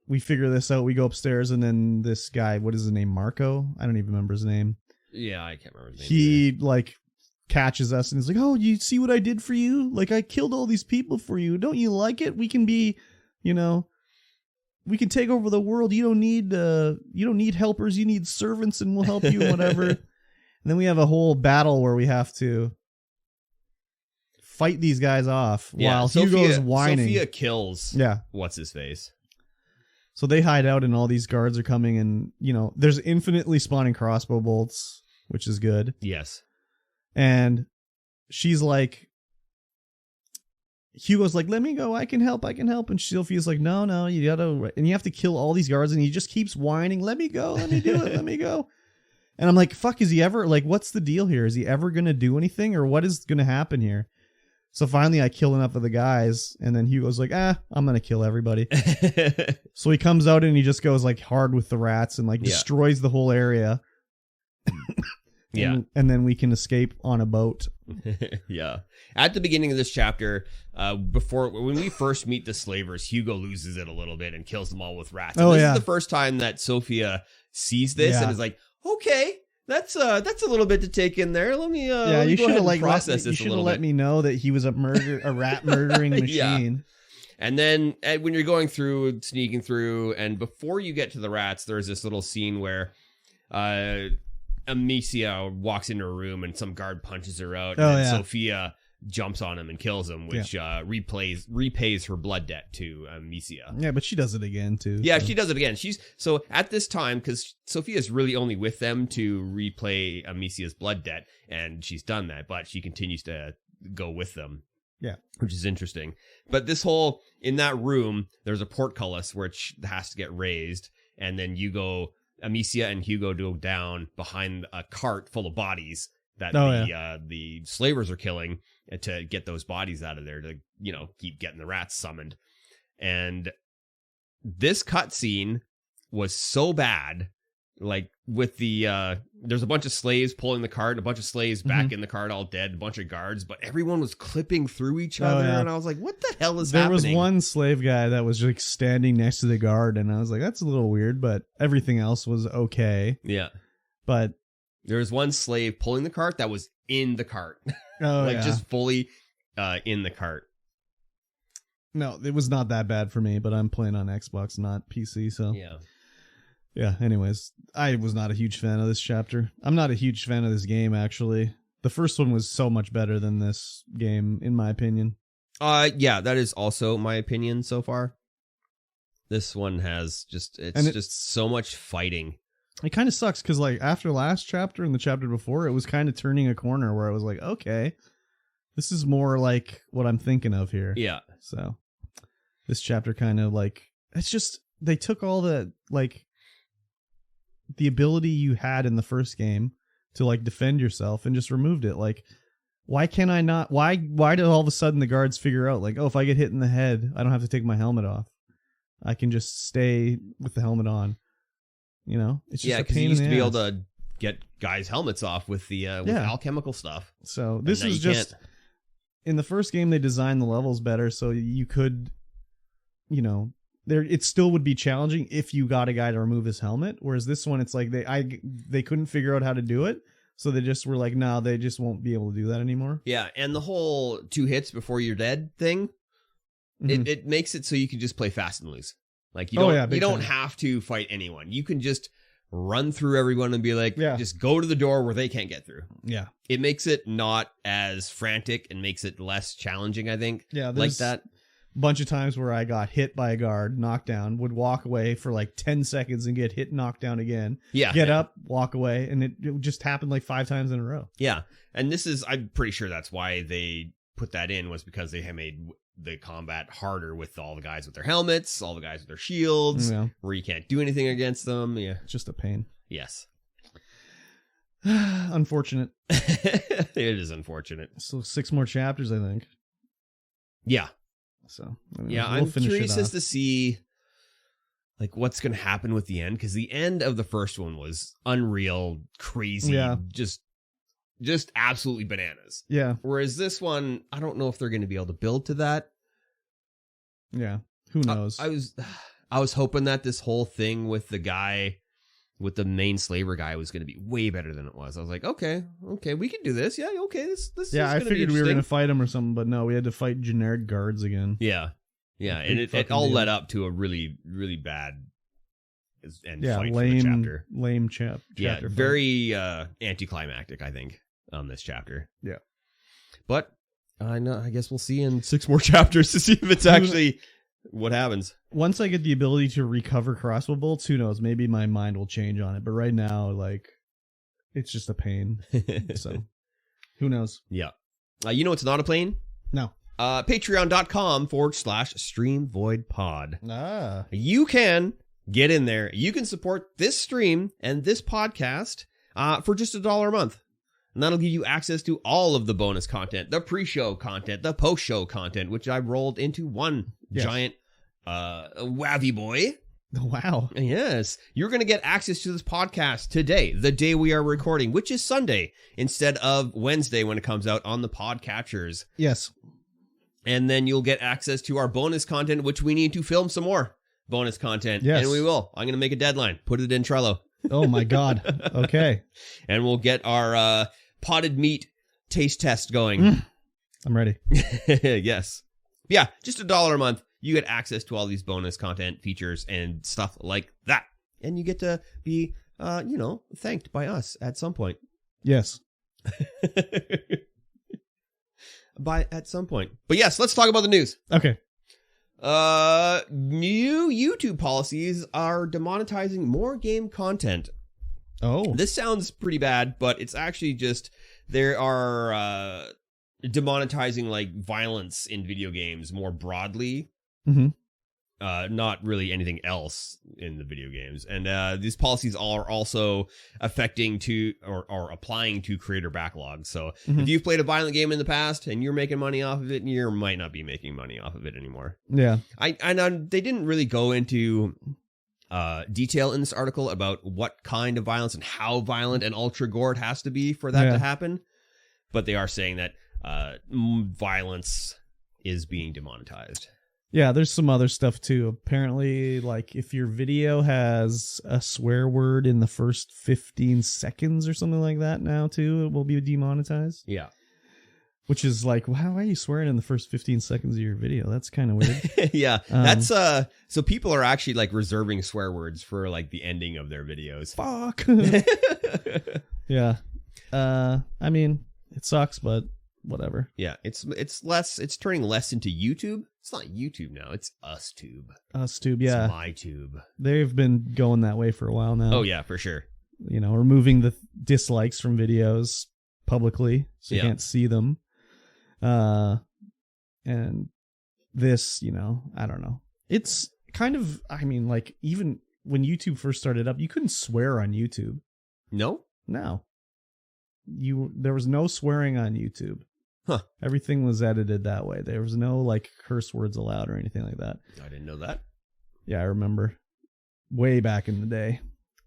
we figure this out. We go upstairs, and then this guy, what is his name? Marco? I don't even remember his name. Yeah, I can't remember his name. He like catches us and he's like, "Oh, you see what I did for you? Like I killed all these people for you. Don't you like it? We can be, we can take over the world. You don't need helpers. You need servants, and we'll help you and whatever." And then we have a whole battle where we have to fight these guys off while Hugo's whining. Sophia kills. Yeah. What's his face? So they hide out, and all these guards are coming, and there's infinitely spawning crossbow bolts, which is good. Yes. And she's like, Hugo's like, "Let me go, I can help. And Sylvia's like, no, you gotta, and you have to kill all these guards, and he just keeps whining, "Let me go, let me do it, let me go." And I'm like, fuck, is he ever, like, what's the deal here? Is he ever gonna do anything, or what is gonna happen here? So finally I kill enough of the guys, and then Hugo's like, I'm gonna kill everybody. So he comes out and he just goes like hard with the rats and like destroys the whole area. Yeah. And then we can escape on a boat. Yeah. At the beginning of this chapter, when we first meet the slavers, Hugo loses it a little bit and kills them all with rats. And this is the first time that Sophia sees this and is like, okay, that's a little bit to take in there. Let me you should have process this a little bit. You should have let me know that he was a rat murdering machine. Yeah. And then when you're going through, sneaking through, and before you get to the rats, there's this little scene where Amicia walks into a room and some guard punches her out, and Sophia jumps on him and kills him, which repays her blood debt to Amicia. Yeah, but she does it again too. Yeah, she does it again. So at this time, because Sophia's really only with them to repay Amicia's blood debt, and she's done that, but she continues to go with them. Yeah, which is interesting. But in that room, there's a portcullis which has to get raised, and then Amicia and Hugo go down behind a cart full of bodies that the slavers are killing to get those bodies out of there to, keep getting the rats summoned. And this cutscene was so bad, like with there's a bunch of slaves pulling the cart, and a bunch of slaves back in the cart all dead, a bunch of guards, but everyone was clipping through each other, and I was like, what the hell is happening? There was one slave guy that was like standing next to the guard, and I was like, that's a little weird, but everything else was okay. Yeah. But there was one slave pulling the cart that was in the cart. Just fully in the cart. No, it was not that bad for me, but I'm playing on Xbox, not PC, so yeah, anyways, I was not a huge fan of this chapter. I'm not a huge fan of this game, actually. The first one was so much better than this game, in my opinion. Yeah, that is also my opinion so far. This one has just so much fighting. It kind of sucks, because like after last chapter and the chapter before, it was kind of turning a corner where I was like, okay, this is more like what I'm thinking of here. Yeah. So this chapter kind of like, it's just, they took all the like the ability you had in the first game to like defend yourself and just removed it. Like, why can't I not? Why did all of a sudden the guards figure out like, oh, if I get hit in the head, I don't have to take my helmet off. I can just stay with the helmet on. It's just a pain in the ass. You used to be able to get guys' helmets off with the alchemical stuff. So this is just in the first game they designed the levels better, so you could, it still would be challenging if you got a guy to remove his helmet. Whereas this one, it's like they couldn't figure out how to do it, so they just were like, no, they just won't be able to do that anymore. Yeah, and the whole 2 hits before you're dead thing, it makes it so you can just play fast and loose. Like you don't have to fight anyone. You can just run through everyone and be like, just go to the door where they can't get through. Yeah. It makes it not as frantic and makes it less challenging, I think. Yeah, like that. A bunch of times where I got hit by a guard, knocked down, would walk away for like 10 seconds and get hit, knocked down again. Yeah. Get up, walk away, and it just happened like 5 times in a row. Yeah. And I'm pretty sure that's why they put that in, was because they had made the combat harder with all the guys with their helmets, all the guys with their shields, where you can't do anything against them. Yeah. It's just a pain. Yes. Unfortunate. It is unfortunate. So 6 more chapters, I think. Yeah. So I'm curious as to see like what's going to happen with the end, because the end of the first one was unreal, crazy, just absolutely bananas. Yeah. Whereas this one, I don't know if they're going to be able to build to that. Yeah. Who knows? I was hoping that this whole thing with the guy, with the main slaver guy, was going to be way better than it was. I was like, okay, we can do this. Yeah, okay, this yeah, is I gonna figured be we were going to fight him or something, but no, we had to fight generic guards again. Yeah, and it all led up to a really, really bad end fight for the chapter. Lame chapter. Yeah, very anticlimactic, I think, on this chapter. Yeah. But I guess we'll see in 6 more chapters to see if it's actually what happens. Once I get the ability to recover crossbow bolts, who knows? Maybe my mind will change on it. But right now, like, it's just a pain. So, who knows? Yeah. You know it's not a pain? No. Patreon.com/StreamVoidPod. You can get in there. You can support this stream and this podcast for just $1 a month. And that'll give you access to all of the bonus content, the pre-show content, the post-show content, which I rolled into one giant wavy boy. Wow. Yes. You're going to get access to this podcast today, the day we are recording, which is Sunday, instead of Wednesday when it comes out on the podcatchers. Yes. And then you'll get access to our bonus content, which we need to film some more bonus content. Yes. And we will. I'm going to make a deadline. Put it in Trello. Oh, my God. Okay. And we'll get our potted meat taste test going. I'm ready. Yes. Yeah, just $1 a month. You get access to all these bonus content, features, and stuff like that. And you get to be, thanked by us at some point. Yes. At some point. But yes, let's talk about the news. Okay. New YouTube policies are demonetizing more game content. Oh. This sounds pretty bad, but it's actually just there are demonetizing like violence in video games more broadly. Mm-hmm. Not really anything else in the video games. And these policies are also affecting or applying to creator backlogs. So if you've played a violent game in the past and you're making money off of it, you might not be making money off of it anymore. Yeah. They didn't really go into detail in this article about what kind of violence and how violent and ultra gore it has to be for that to happen. But they are saying that violence is being demonetized. Yeah, there's some other stuff too. Apparently, like if your video has a swear word in the first 15 seconds or something like that now too, it will be demonetized. Yeah. Which is like, why are you swearing in the first 15 seconds of your video? That's kind of weird. Yeah. That's so people are actually like reserving swear words for like the ending of their videos. Fuck. Yeah. I mean, it sucks, but whatever. Yeah, it's turning less into YouTube. It's not YouTube now, it's UsTube. UsTube, yeah. It's MyTube. They've been going that way for a while now. Oh yeah, for sure. You know, removing the dislikes from videos publicly so you can't see them. And this, I don't know. It's kind of, I mean, like even when YouTube first started up, you couldn't swear on YouTube. No? No. There was no swearing on YouTube. Huh. Everything was edited that way. There was no like curse words allowed or anything like that. I didn't know that. Yeah, I remember way back in the day.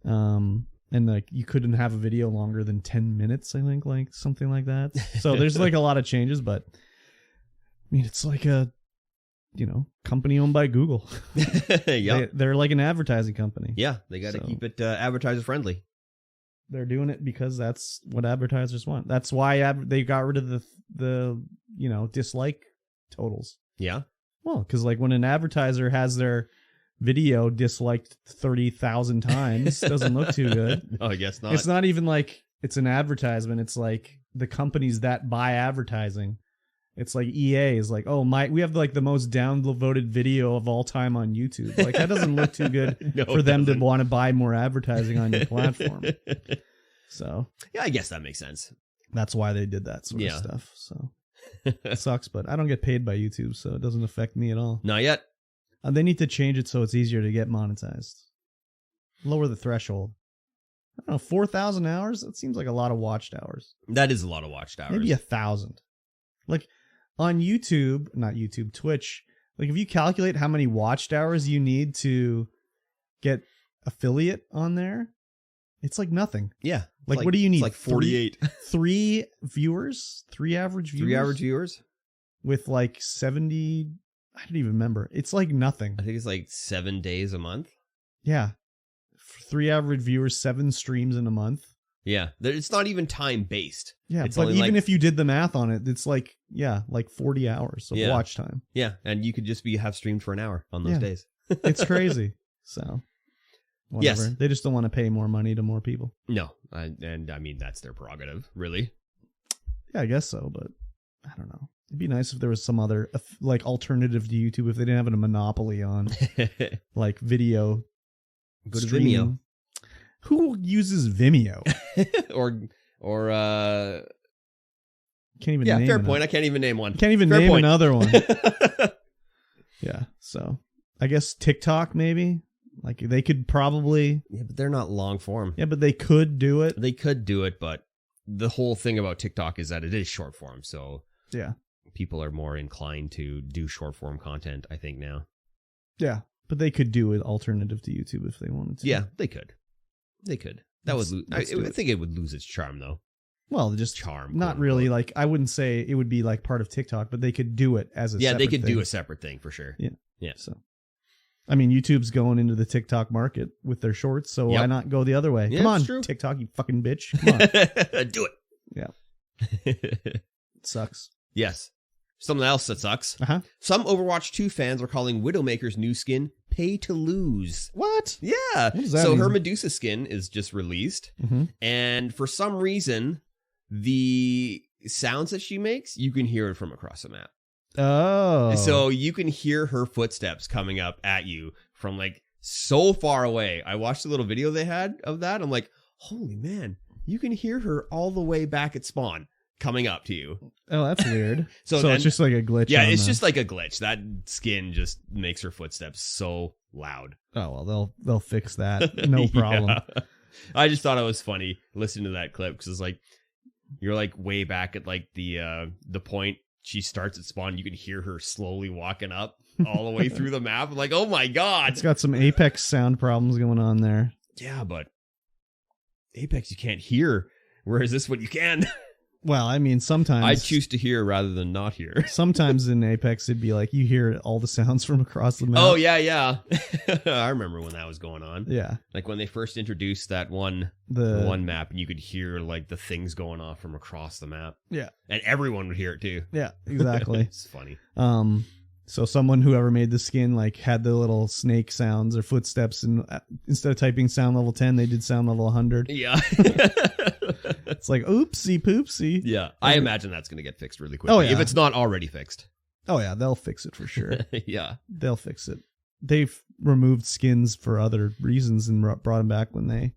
And like you couldn't have a video longer than 10 minutes, I think, like something like that. So there's like a lot of changes, but I mean, it's like a, company owned by Google. Yeah. They're like an advertising company. Yeah, they got to keep it advertiser friendly. They're doing it because that's what advertisers want. That's why they got rid of the dislike totals. Yeah. Well, because like when an advertiser has their video disliked 30,000 times, doesn't look too good. No, I guess not. It's not even like it's an advertisement. It's like the companies that buy advertising. It's like EA is like, we have like the most downvoted video of all time on YouTube. Like that doesn't look too good for them to want to buy more advertising on your platform. So yeah, I guess that makes sense. That's why they did that sort of stuff. So it sucks, but I don't get paid by YouTube, so it doesn't affect me at all. Not yet. They need to change it so it's easier to get monetized. Lower the threshold. I don't know, 4,000 hours? That seems like a lot of watched hours. That is a lot of watched hours. Maybe 1,000. Like on YouTube, not YouTube, Twitch, like if you calculate how many watched hours you need to get affiliate on there, it's like nothing. Yeah. Like what do you need? It's like 48. Three viewers? Three average viewers? 3 average viewers? With like 70, I don't even remember. It's like nothing. I think it's like 7 days a month. Yeah. 3 average viewers, 7 streams in a month. Yeah. It's not even time based. Yeah, it's but even like, if you did the math on it, it's like, like 40 hours of watch time. Yeah, and you could just have streamed for an hour on those days. It's crazy. So, whatever. Yes. They just don't want to pay more money to more people. No, and I mean, that's their prerogative, really. Yeah, I guess so, but I don't know. It'd be nice if there was some other like alternative to YouTube if they didn't have a monopoly on like video. Go to streaming. Vimeo. Who uses Vimeo? or can't even. Yeah, name fair another. point. I can't even name one. Can't even fair name point. another one. Yeah, so I guess TikTok maybe. Like they could probably. Yeah, but they're not long form. Yeah, but they could do it. They could do it, but the whole thing about TikTok is that it is short form, so yeah, people are more inclined to do short form content, I think now. Yeah, but they could do an alternative to YouTube if they wanted to. Yeah, they could. They could. That would. I think it would lose its charm, though. Well, just charm. Not really. Like I wouldn't say it would be like part of TikTok, but they could do it as a yeah. They could thing. do a separate thing for sure. Yeah. Yeah. So, I mean, YouTube's going into the TikTok market with their shorts, so why not go the other way? Yeah, Come on, true. TikTok, you fucking bitch. Come on, do it. Yeah. It sucks. Yes. Something else that sucks. Some Overwatch 2 fans are calling Widowmaker's new skin pay to lose. What? Yeah. What does that so mean? her Medusa skin is just released. And for some reason, the sounds that she makes, you can hear it from across the map. Oh. So you can hear her footsteps coming up at you from like so far away. I watched a little video they had of that. I'm like, holy man, you can hear her all the way back at spawn coming up to you. Oh, that's weird. so it's just like a glitch. Yeah, it's just like a glitch. That skin just makes her footsteps so loud. Oh, well, they'll fix that. No problem. Yeah. I just thought it was funny listening to that clip because it's like you're like way back at like the point she starts at spawn. You can hear her slowly walking up all the way through the map. I'm like, oh my god, it's got some Apex sound problems going on there. Yeah, but Apex you can't hear, whereas this one you can. Well, I mean, sometimes I choose to hear rather than not hear. Sometimes in Apex, it'd be like you hear all the sounds from across the map. Oh, yeah. I remember when that was going on. Yeah. Like when they first introduced that one map and you could hear like the things going off from across the map. Yeah. And everyone would hear it too. Yeah, exactly. It's funny. So whoever made the skin like had the little snake sounds or footsteps, and instead of typing sound level 10, they did sound level 100. Yeah. It's like oopsie poopsie. Yeah. I imagine that's going to get fixed really quickly. Oh, yeah. If it's not already fixed. Oh yeah, they'll fix it for sure. Yeah. They'll fix it. They've removed skins for other reasons and brought them back when they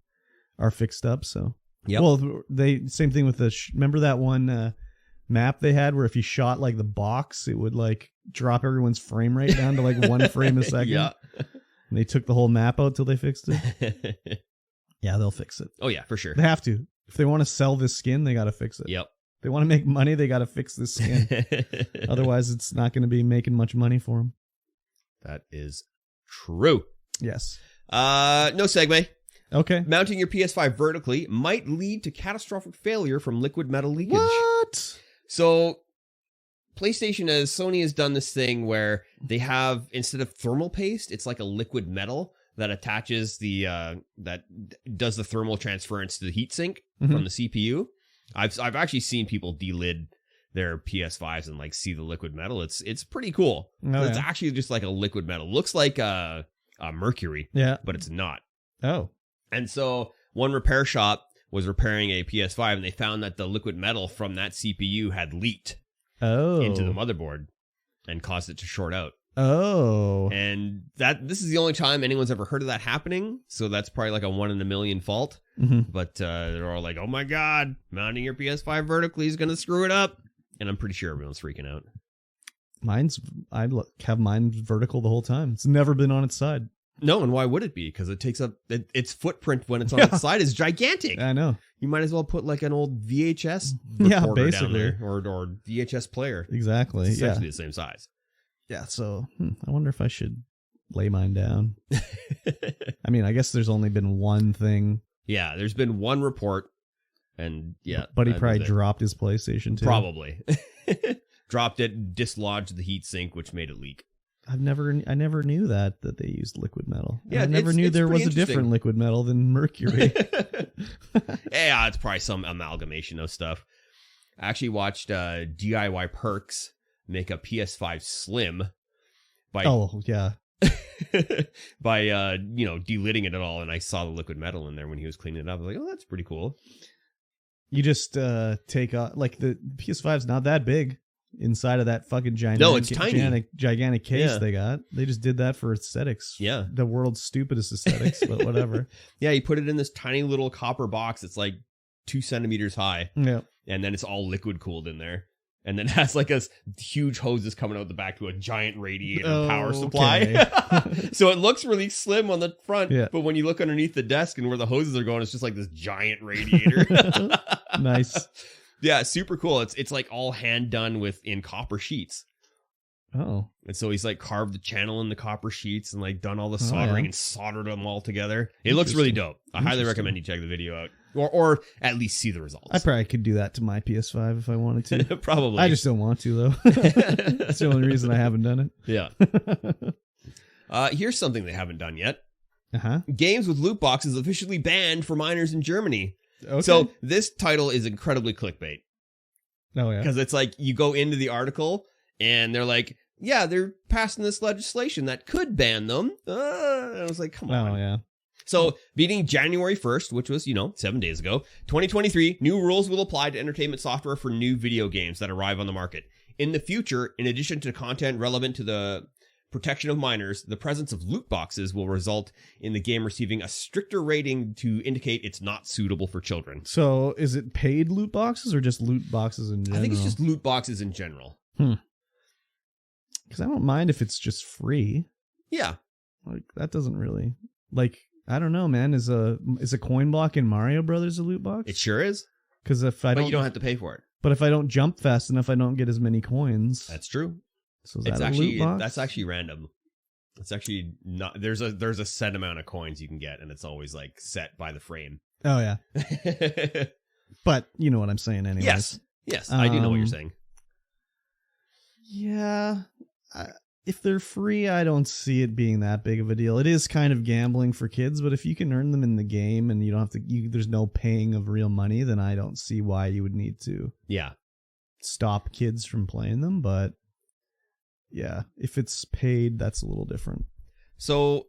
are fixed up. So yeah. Well, same thing with remember that one map they had where if you shot like the box, it would like drop everyone's frame rate down to like 1 frame a second. Yeah. And they took the whole map out till they fixed it. Yeah, they'll fix it. Oh yeah, for sure. They have to. If they want to sell this skin, they got to fix it. Yep. If they want to make money, they got to fix this skin. Otherwise, it's not going to be making much money for them. That is true. Yes. No segue. Okay. Mounting your PS5 vertically might lead to catastrophic failure from liquid metal leakage. What? So, Sony has done this thing where they have, instead of thermal paste, it's like a liquid metal that attaches that does the thermal transference to the heatsink from the CPU. I've actually seen people delid their PS5s and like see the liquid metal. It's pretty cool. It's actually just like a liquid metal. Looks like a mercury. Yeah. But it's not. Oh. And so one repair shop was repairing a PS5 and they found that the liquid metal from that CPU had leaked into the motherboard and caused it to short out. Oh. And this is the only time anyone's ever heard of that happening. So that's probably like a 1 in a million fault. But they're all like, oh my God, mounting your PS5 vertically is going to screw it up. And I'm pretty sure everyone's freaking out. I have mine vertical the whole time. It's never been on its side. No, and why would it be? Because it takes up its footprint when it's on its side is gigantic. I know. You might as well put like an old VHS recorder down basically. there or VHS player. Exactly. It's essentially the same size. Yeah. So I wonder if I should lay mine down. I mean, I guess there's only been one thing. Yeah, there's been one report, and yeah, but he probably dropped his PlayStation 2. Probably dropped it, dislodged the heat sink, which made it leak. I never knew that they used liquid metal. Yeah, I never knew there was a different liquid metal than mercury. Yeah, it's probably some amalgamation of stuff. I actually watched DIY Perks make a PS5 Slim by by delitting it at all, and I saw the liquid metal in there when he was cleaning it up. I was like, oh, that's pretty cool. You just take like the PS5's not that big inside of that fucking gigantic, no, it's tiny, gigantic case they got. They just did that for aesthetics. Yeah, the world's stupidest aesthetics, but whatever. Yeah, he put it in this tiny little copper box. It's like 2 centimeters high. Yeah, and then it's all liquid cooled in there. And then it has like a huge hoses coming out the back to a giant radiator power supply. So it looks really slim on the front, but when you look underneath the desk and where the hoses are going, it's just like this giant radiator. Nice. Yeah, super cool. It's like all hand done in copper sheets. Oh. And so he's like carved the channel in the copper sheets and like done all the soldering and soldered them all together. It looks really dope. I highly recommend you check the video out. Or at least see the results. I probably could do that to my PS5 if I wanted to. Probably. I just don't want to, though. That's the only reason I haven't done it. Yeah. Here's something they haven't done yet. Uh-huh. Games with loot boxes officially banned for minors in Germany. Okay. So this title is incredibly clickbait. Oh, yeah. Because it's like you go into the article and they're like, yeah, they're passing this legislation that could ban them. And I was like, come on. Oh, yeah. So, beginning January 1st, which was, 7 days ago, 2023, new rules will apply to entertainment software for new video games that arrive on the market. In the future, in addition to content relevant to the protection of minors, the presence of loot boxes will result in the game receiving a stricter rating to indicate it's not suitable for children. So, is it paid loot boxes or just loot boxes in general? I think it's just loot boxes in general. Because I don't mind if it's just free. Yeah. Like, that doesn't really... Like... I don't know, man. Is a coin block in Mario Brothers a loot box? It sure is. Because But you don't have to pay for it. But if I don't jump fast enough, I don't get as many coins. That's true. So is that a loot box? That's actually random. It's actually not. There's a set amount of coins you can get, and it's always like set by the frame. Oh yeah. But you know what I'm saying, anyways. Yes, I do know what you're saying. Yeah. If they're free, I don't see it being that big of a deal. It is kind of gambling for kids, but if you can earn them in the game and you don't have to, there's no paying of real money, then I don't see why you would need to stop kids from playing them. But yeah, if it's paid, that's a little different. So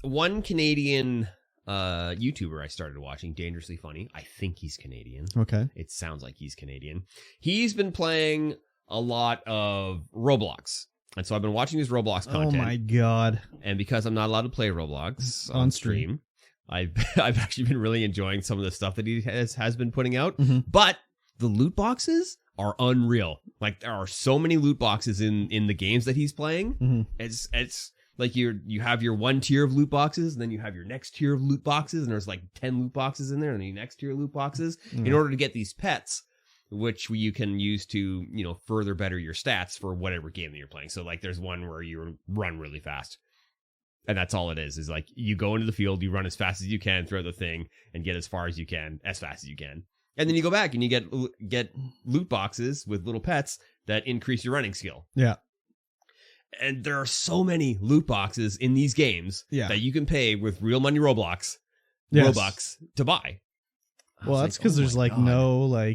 one Canadian YouTuber I started watching, Dangerously Funny, I think he's Canadian. Okay. It sounds like he's Canadian. He's been playing a lot of Roblox. And so I've been watching his Roblox content. Oh my god. And because I'm not allowed to play Roblox on stream, I've actually been really enjoying some of the stuff that he has been putting out. Mm-hmm. But the loot boxes are unreal. Like, there are so many loot boxes in the games that he's playing. Mm-hmm. It's like you have your one tier of loot boxes, and then you have your next tier of loot boxes, and there's like 10 loot boxes in there, and then your next tier of loot boxes in order to get these pets, which you can use to, further better your stats for whatever game that you're playing. So like there's one where you run really fast. And that's all it is like you go into the field, you run as fast as you can throughout the thing and get as far as you can, as fast as you can. And then you go back and you get loot boxes with little pets that increase your running skill. Yeah. And there are so many loot boxes in these games that you can pay with real money Roblox to buy. Well, that's because there's no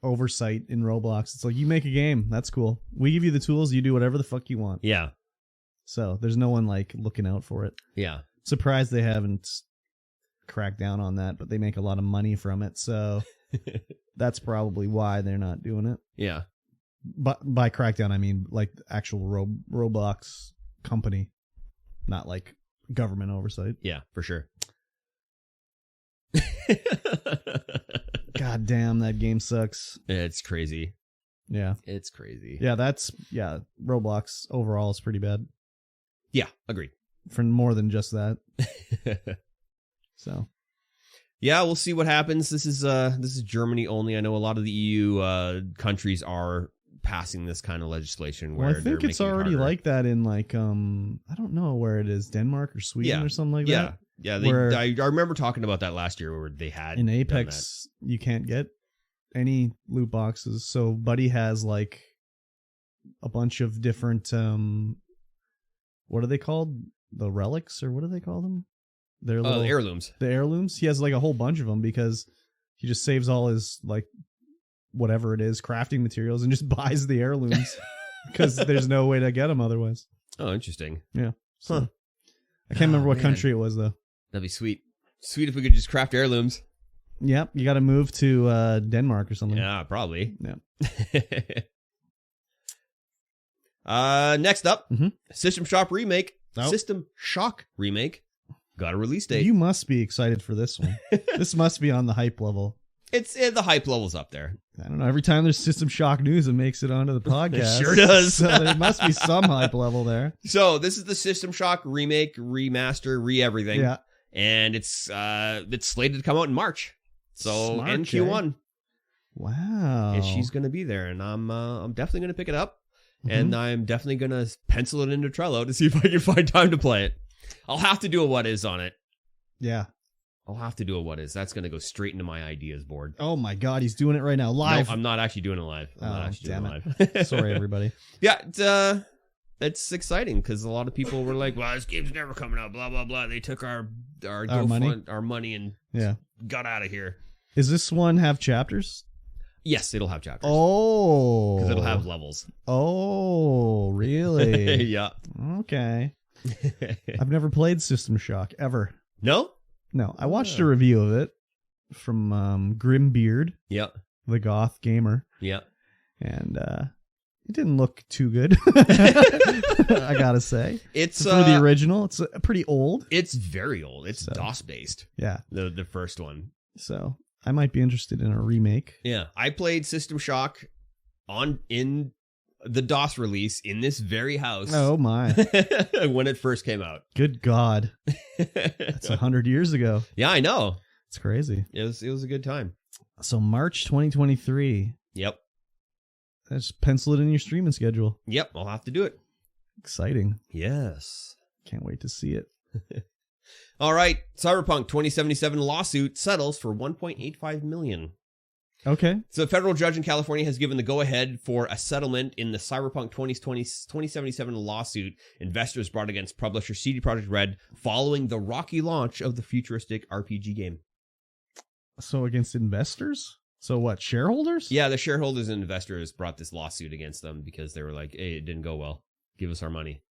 oversight in Roblox. It's like, you make a game, that's cool. We give you the tools, you do whatever the fuck you want. Yeah. So there's no one looking out for it. Yeah. Surprised they haven't cracked down on that, but they make a lot of money from it. So that's probably why they're not doing it. Yeah. But by crackdown, I mean actual Roblox company, not government oversight. Yeah, for sure. God damn, that game sucks. It's crazy. Yeah. It's crazy. Yeah, Roblox overall is pretty bad. Yeah, agreed. for more than just that. So, yeah, we'll see what happens. This is Germany only. I know a lot of the EU countries are passing this kind of legislation. Where I think it's already like that in like I don't know where it is, Denmark or Sweden or something like that. Yeah. I remember talking about that last year where they had in Apex you can't get any loot boxes. So Buddy has like a bunch of different what are they called? The relics, or what do they call them? They're little heirlooms. The heirlooms. He has like a whole bunch of them because he just saves all his like whatever it is, crafting materials, and just buys the heirlooms because there's no way to get them otherwise. Oh, interesting. Yeah. So, I can't remember what country it was though. That'd be sweet. Sweet if we could just craft heirlooms. Yep. You got to move to Denmark or something. Yeah, probably. Yeah. Next up, System Shock remake. Oh. System Shock remake got a release date. You must be excited for this one. This must be on the hype level. It's the hype level's up there. I don't know. Every time there's System Shock news, it makes it onto the podcast. It sure does. So there must be some hype level there. So this is the System Shock remake, remaster, re-everything. Yeah. And it's slated to come out in March. So Smart, in Q1. Wow. And she's going to be there. And I'm definitely going to pick it up. And I'm definitely going to pencil it into Trello to see if I can find time to play it. I'll have to do a what is on it. Yeah. I'll have to do a what is. That's going to go straight into my ideas board. Oh my God, he's doing it right now. Live. No, I'm not actually doing it live. Damn it. Sorry, everybody. Yeah, it's exciting because a lot of people were like, well, this game's never coming out, blah, blah, blah. They took our money and got out of here. Does this one have chapters? Yes, it'll have chapters. Oh. Because it'll have levels. Oh, really? Yeah. Okay. I've never played System Shock, ever. No? No. I watched a review of it from Grimbeard. Yep. The goth gamer. Yep. And it didn't look too good. I gotta say. It's for the original. It's pretty old. It's very old. It's DOS based. Yeah. The first one. So I might be interested in a remake. Yeah. I played System Shock in the DOS release in this very house. Oh my. When it first came out. Good God. That's 100 years ago. Yeah, I know. It's crazy. It was a good time. So March 2023. Yep. Just pencil it in your streaming schedule. Yep, I'll have to do it. Exciting. Yes. Can't wait to see it. All right. Cyberpunk 2077 lawsuit settles for $1.85 million. Okay. So a federal judge in California has given the go-ahead for a settlement in the Cyberpunk 2077 lawsuit investors brought against publisher CD Projekt Red following the rocky launch of the futuristic RPG game. So against investors? So what, shareholders? Yeah, the shareholders and investors brought this lawsuit against them because they were like, hey, it didn't go well. Give us our money.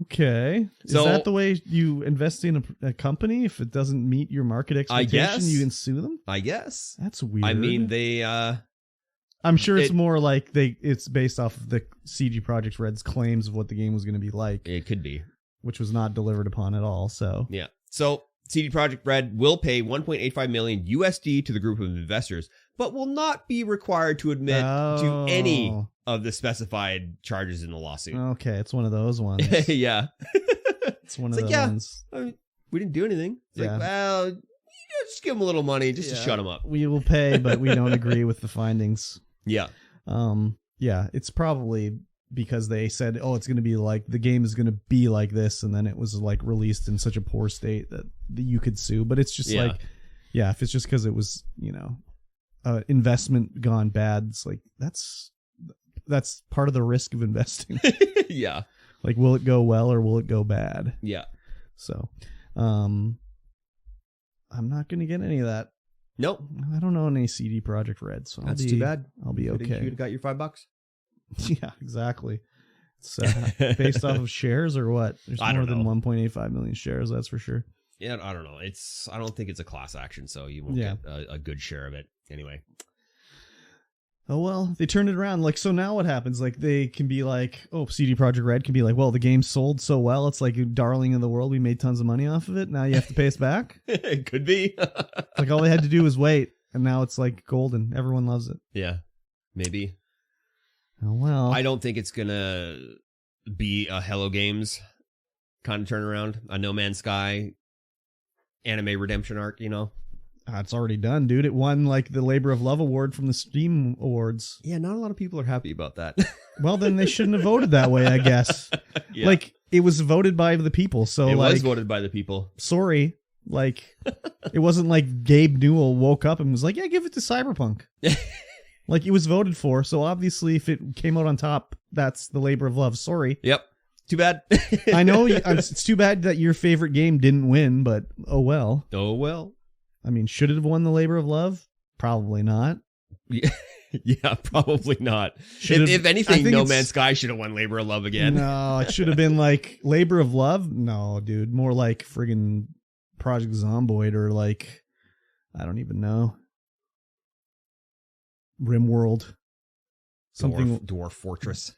Okay. Is that the way you invest in a company? If it doesn't meet your market expectation, you can sue them? I guess. That's weird. I mean, they... I'm sure it's more like it's based off of the CG Projekt Red's claims of what the game was going to be like. It could be. Which was not delivered upon at all, so... Yeah. So, CD Projekt Red will pay $1.85 million USD to the group of investors, but will not be required to admit to any of the specified charges in the lawsuit. Okay, it's one of those ones. Yeah. It's one of those ones. I mean, we didn't do anything. It's like, well, just give them a little money just to shut them up. We will pay, but we don't agree with the findings. Yeah. Yeah, it's probably because they said, oh, it's going to be like, the game is going to be like this, and then it was like released in such a poor state that you could sue. But it's just like, yeah, if it's just because it was, investment gone bad, it's like, that's part of the risk of investing. Yeah. Like, will it go well or will it go bad? Yeah. So, I'm not going to get any of that. Nope. I don't know any CD Projekt Red, so that's too bad. I'll be okay. You'd have got your $5. Yeah, exactly. It's based off of shares or what? There's more than 1.85 million shares, that's for sure. Yeah, I don't know. I don't think it's a class action, so you won't get a good share of it anyway. Oh, well, they turned it around. Like, so now what happens? Like, they can be like, oh, CD Projekt Red can be like, well, the game sold so well. It's like darling of the world. We made tons of money off of it. Now you have to pay us back. It could be. Like, all they had to do was wait. And now it's like golden. Everyone loves it. Yeah, maybe. Oh, well. I don't think it's going to be a Hello Games kind of turnaround, a No Man's Sky anime redemption arc, you know? It's already done, dude. It won like the Labor of Love award from the Steam Awards. Yeah, not a lot of people are happy about that. Well, then they shouldn't have voted that way, I guess. Yeah. Like, it was voted by the people, so it like, was voted by the people. sorry, like, it wasn't like Gabe Newell woke up and was like, yeah, give it to Cyberpunk. Like, it was voted for, so obviously if it came out on top, that's the Labor of Love. Sorry. Yep. Too bad. I know it's too bad that your favorite game didn't win, but oh well. Oh well. I mean, should it have won the Labor of Love? Probably not. Yeah, probably not. If anything, No Man's Sky should have won Labor of Love again. No, it should have been like Labor of Love. No, dude, more like friggin' Project Zomboid or like, I don't even know, RimWorld. Something Dwarf Fortress.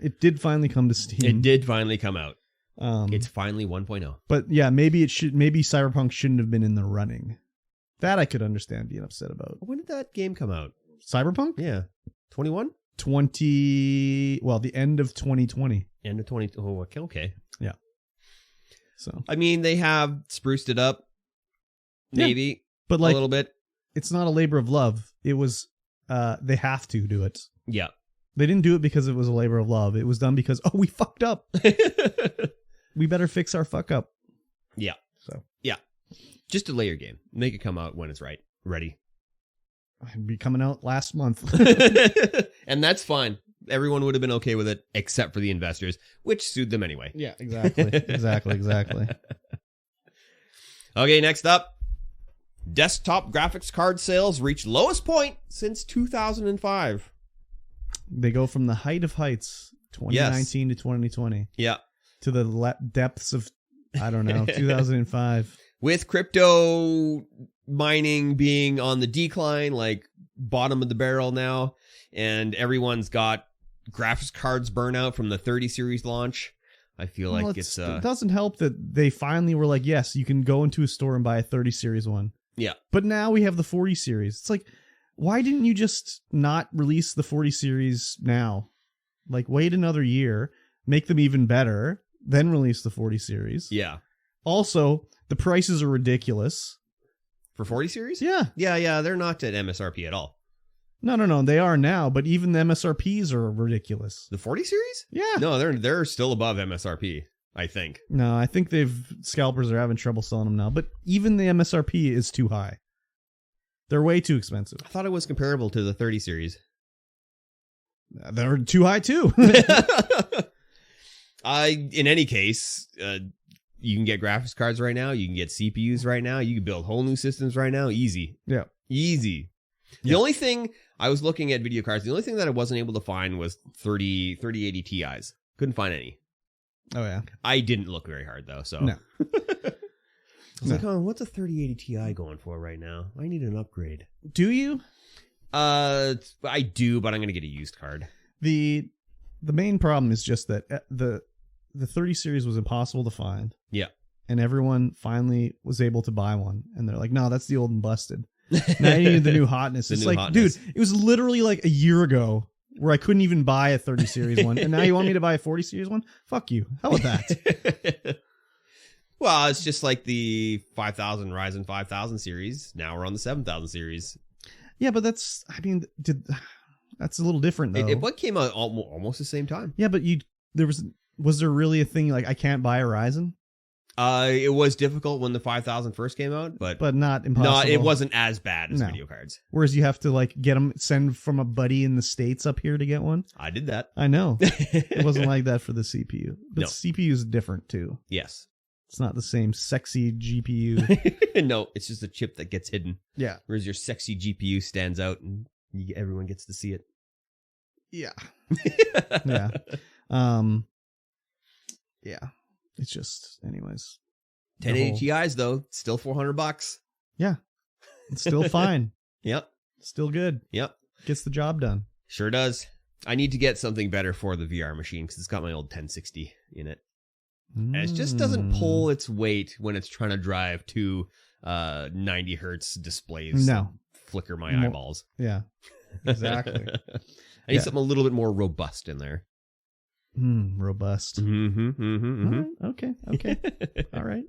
It did finally come to Steam. It did finally come out. It's finally 1.0. But yeah, maybe Cyberpunk shouldn't have been in the running. That I could understand being upset about. When did that game come out? Cyberpunk? Yeah. 21? The end of 2020. End of 20. Oh, okay. Yeah. So, I mean, they have spruced it up. Maybe. But like, a little bit. It's not a labor of love. It was, they have to do it. Yeah. They didn't do it because it was a labor of love. It was done because, we fucked up. We better fix our fuck up. Yeah. So. Yeah. Just delay your game. Make it come out when it's ready. It'd be coming out last month. And that's fine. Everyone would have been okay with it, except for the investors, which sued them anyway. Yeah, exactly. Exactly. Okay, next up. Desktop graphics card sales reach lowest point since 2005. They go from the height of heights, 2019 to 2020. Yeah. To the depths of, I don't know, 2005. With crypto mining being on the decline, like bottom of the barrel now, and everyone's got graphics cards burnout from the 30 series launch, I feel like it doesn't help that they finally were like, yes, you can go into a store and buy a 30 series one. Yeah. But now we have the 40 series. It's like, why didn't you just not release the 40 series now? Like, wait another year, make them even better, then release the 40 series. Yeah. Also, the prices are ridiculous. For 40 series? Yeah. Yeah, they're not at MSRP at all. No, they are now, but even the MSRPs are ridiculous. The 40 series? Yeah. No, they're still above MSRP, I think. No, I think scalpers are having trouble selling them now, but even the MSRP is too high. They're way too expensive. I thought it was comparable to the 30 series. They're too high too. In any case, you can get graphics cards right now. You can get CPUs right now. You can build whole new systems right now. Easy. Yeah. Easy. The only thing, I was looking at video cards, the only thing that I wasn't able to find was 3080 Ti's. Couldn't find any. Oh, yeah. I didn't look very hard, though, so. No. I was like, what's a 3080 Ti going for right now? I need an upgrade. Do you? I do, but I'm going to get a used card. The main problem is just that the 30 series was impossible to find. Yeah. And everyone finally was able to buy one. And they're like, no, that's the old and busted. Now I need the new hotness. It's like, dude, it was literally like a year ago where I couldn't even buy a 30 series one. And now you want me to buy a 40 series one? Fuck you. How about that? Well, it's just like the 5000 Ryzen 5000 series. Now we're on the 7000 series. Yeah, but that's a little different though. What came out almost the same time? Yeah, but was there really a thing like I can't buy a Ryzen? It was difficult when the 5000 first came out, but not impossible. No, it wasn't as bad as video cards. Whereas you have to like send from a buddy in the States up here to get one. I did that. I know. It wasn't like that for the CPU. But No. CPU is different too. Yes. It's not the same sexy GPU. No, it's just a chip that gets hidden. Yeah. Whereas your sexy GPU stands out and everyone gets to see it. Yeah. Yeah. Yeah. It's just, anyways. 1080 Ti's though, still $400. Yeah. It's still fine. Yep. Still good. Yep. Gets the job done. Sure does. I need to get something better for the VR machine because it's got my old 1060 in it. And it just doesn't pull its weight when it's trying to drive two 90 hertz displays. No. Flicker my eyeballs. Yeah. Exactly. I need something a little bit more robust in there. Robust. Okay. All right.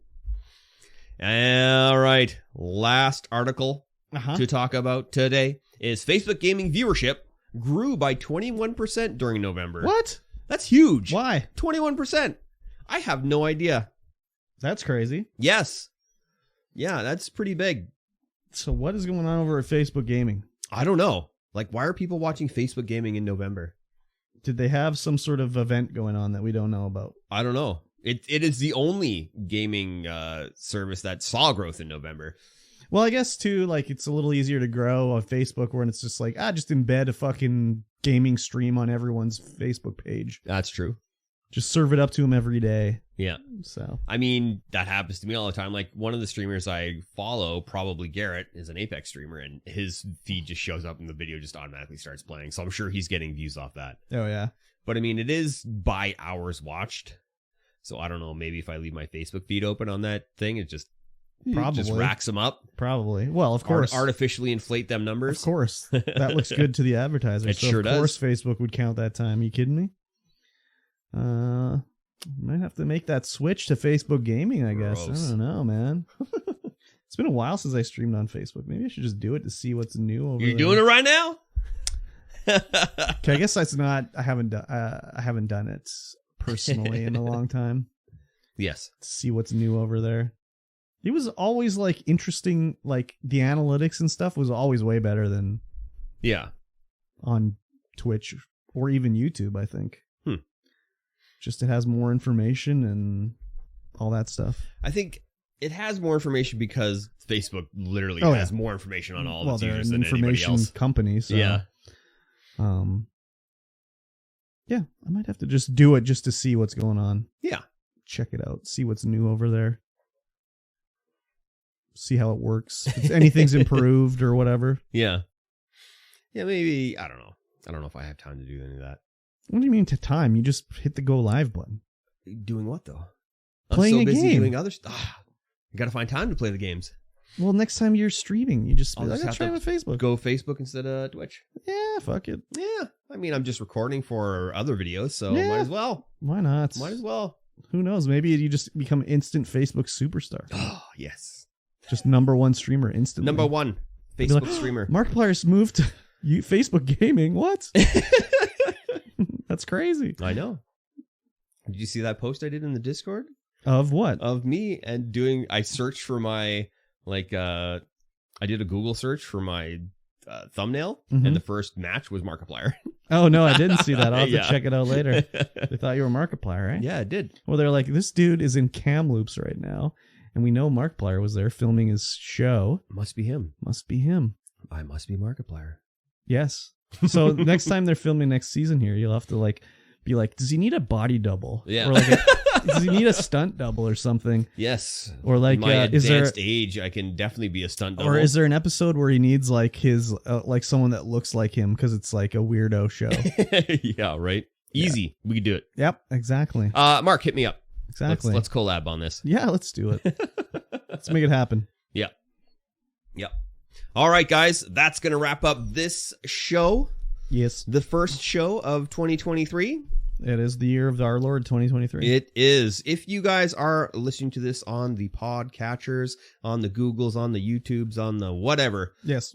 All right. Last article to talk about today is Facebook gaming viewership grew by 21% during November. What? That's huge. Why? 21%. I have no idea. That's crazy. Yes. Yeah, that's pretty big. So what is going on over at Facebook Gaming? I don't know. Like, why are people watching Facebook gaming in November? Did they have some sort of event going on that we don't know about? I don't know. It is the only gaming service that saw growth in November. Well, I guess, too, like, it's a little easier to grow on Facebook when it's just like, just embed a fucking gaming stream on everyone's Facebook page. That's true. Just serve it up to them every day. Yeah. So, I mean, that happens to me all the time. Like, one of the streamers I follow, probably Garrett, is an Apex streamer, and his feed just shows up and the video just automatically starts playing. So I'm sure he's getting views off that. Oh, yeah. But I mean, it is by hours watched. So I don't know. Maybe if I leave my Facebook feed open on that thing, it just racks them up. Probably. Well, of course. Artificially inflate them numbers. Of course. That looks good to the advertisers. It sure does. Of course Facebook would count that time. Are you kidding me? Might have to make that switch to Facebook Gaming, I guess. Gross. I don't know, man. It's been a while since I streamed on Facebook. Maybe I should just do it to see what's new over there. You're doing it right now? Okay, I guess that's not. I haven't done it personally in a long time. Yes. To see what's new over there. It was always like interesting. Like the analytics and stuff was always way better than on Twitch or even YouTube, I think. Just it has more information and all that stuff. I think it has more information because Facebook literally has more information on all its users than anybody else. Company, so yeah. Yeah, I might have to just do it just to see what's going on. Yeah. Check it out. See what's new over there. See how it works. If anything's improved or whatever. Yeah. Yeah, maybe. I don't know. I don't know if I have time to do any of that. What do you mean to time? You just hit the go live button. Doing what, though? Playing I'm so a busy game. doing other stuff. You got to find time to play the games. Well, next time you're streaming, you just I'll try with Facebook. Go Facebook instead of Twitch. Yeah, fuck it. Yeah. I mean, I'm just recording for other videos, so Yeah. might as well. Why not? Might as well. Who knows? Maybe you just become instant Facebook superstar. Oh, yes. Just #1 streamer instantly. Number one Facebook streamer. Markiplier's moved to Facebook Gaming. What? That's crazy. I know. Did you see that post I did in the Discord? Of what? Of me and I searched for my, I did a Google search for my thumbnail, and the first match was Markiplier. Oh, no, I didn't see that. I'll have Yeah. to check it out later. They thought you were Markiplier, right? Yeah, it did. Well, they're like, this dude is in Kamloops right now, and we know Markiplier was there filming his show. Must be him. Must be him. I must be Markiplier. Yes. So next time they're filming next season here, you'll have to be like, does he need a body double? Yeah. Or does he need a stunt double or something? Yes. Or like, my is there advanced age, I can definitely be a stunt double. Or is there an episode where he needs like his someone that looks like him because it's like a weirdo show? Yeah, right. Easy. We can do it. Yep, exactly. Mark, hit me up. Exactly. Let's collab on this. Yeah, let's do it. Let's make it happen. Yeah. Yep. All right, guys, that's going to wrap up this show. Yes. The first show of 2023. It is the year of our Lord 2023. It is. If you guys are listening to this on the podcatchers, on the Googles, on the YouTubes, on the whatever. Yes.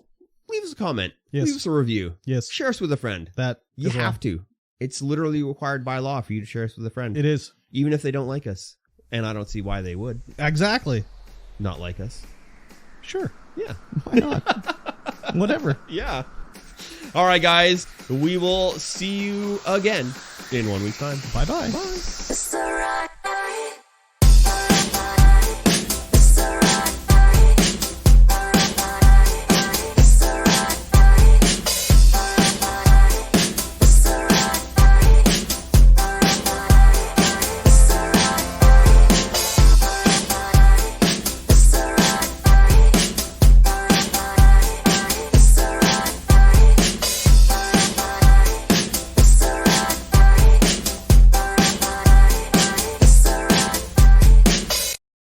Leave us a comment. Yes. Leave us a review. Yes. Share us with a friend. You have to. It's literally required by law for you to share us with a friend. It is. Even if they don't like us. And I don't see why they would. Exactly. Not like us. Sure. Yeah. Why not? Whatever. Yeah. All right, guys. We will see you again in 1 week's time. Bye-bye. Bye. It's the rock.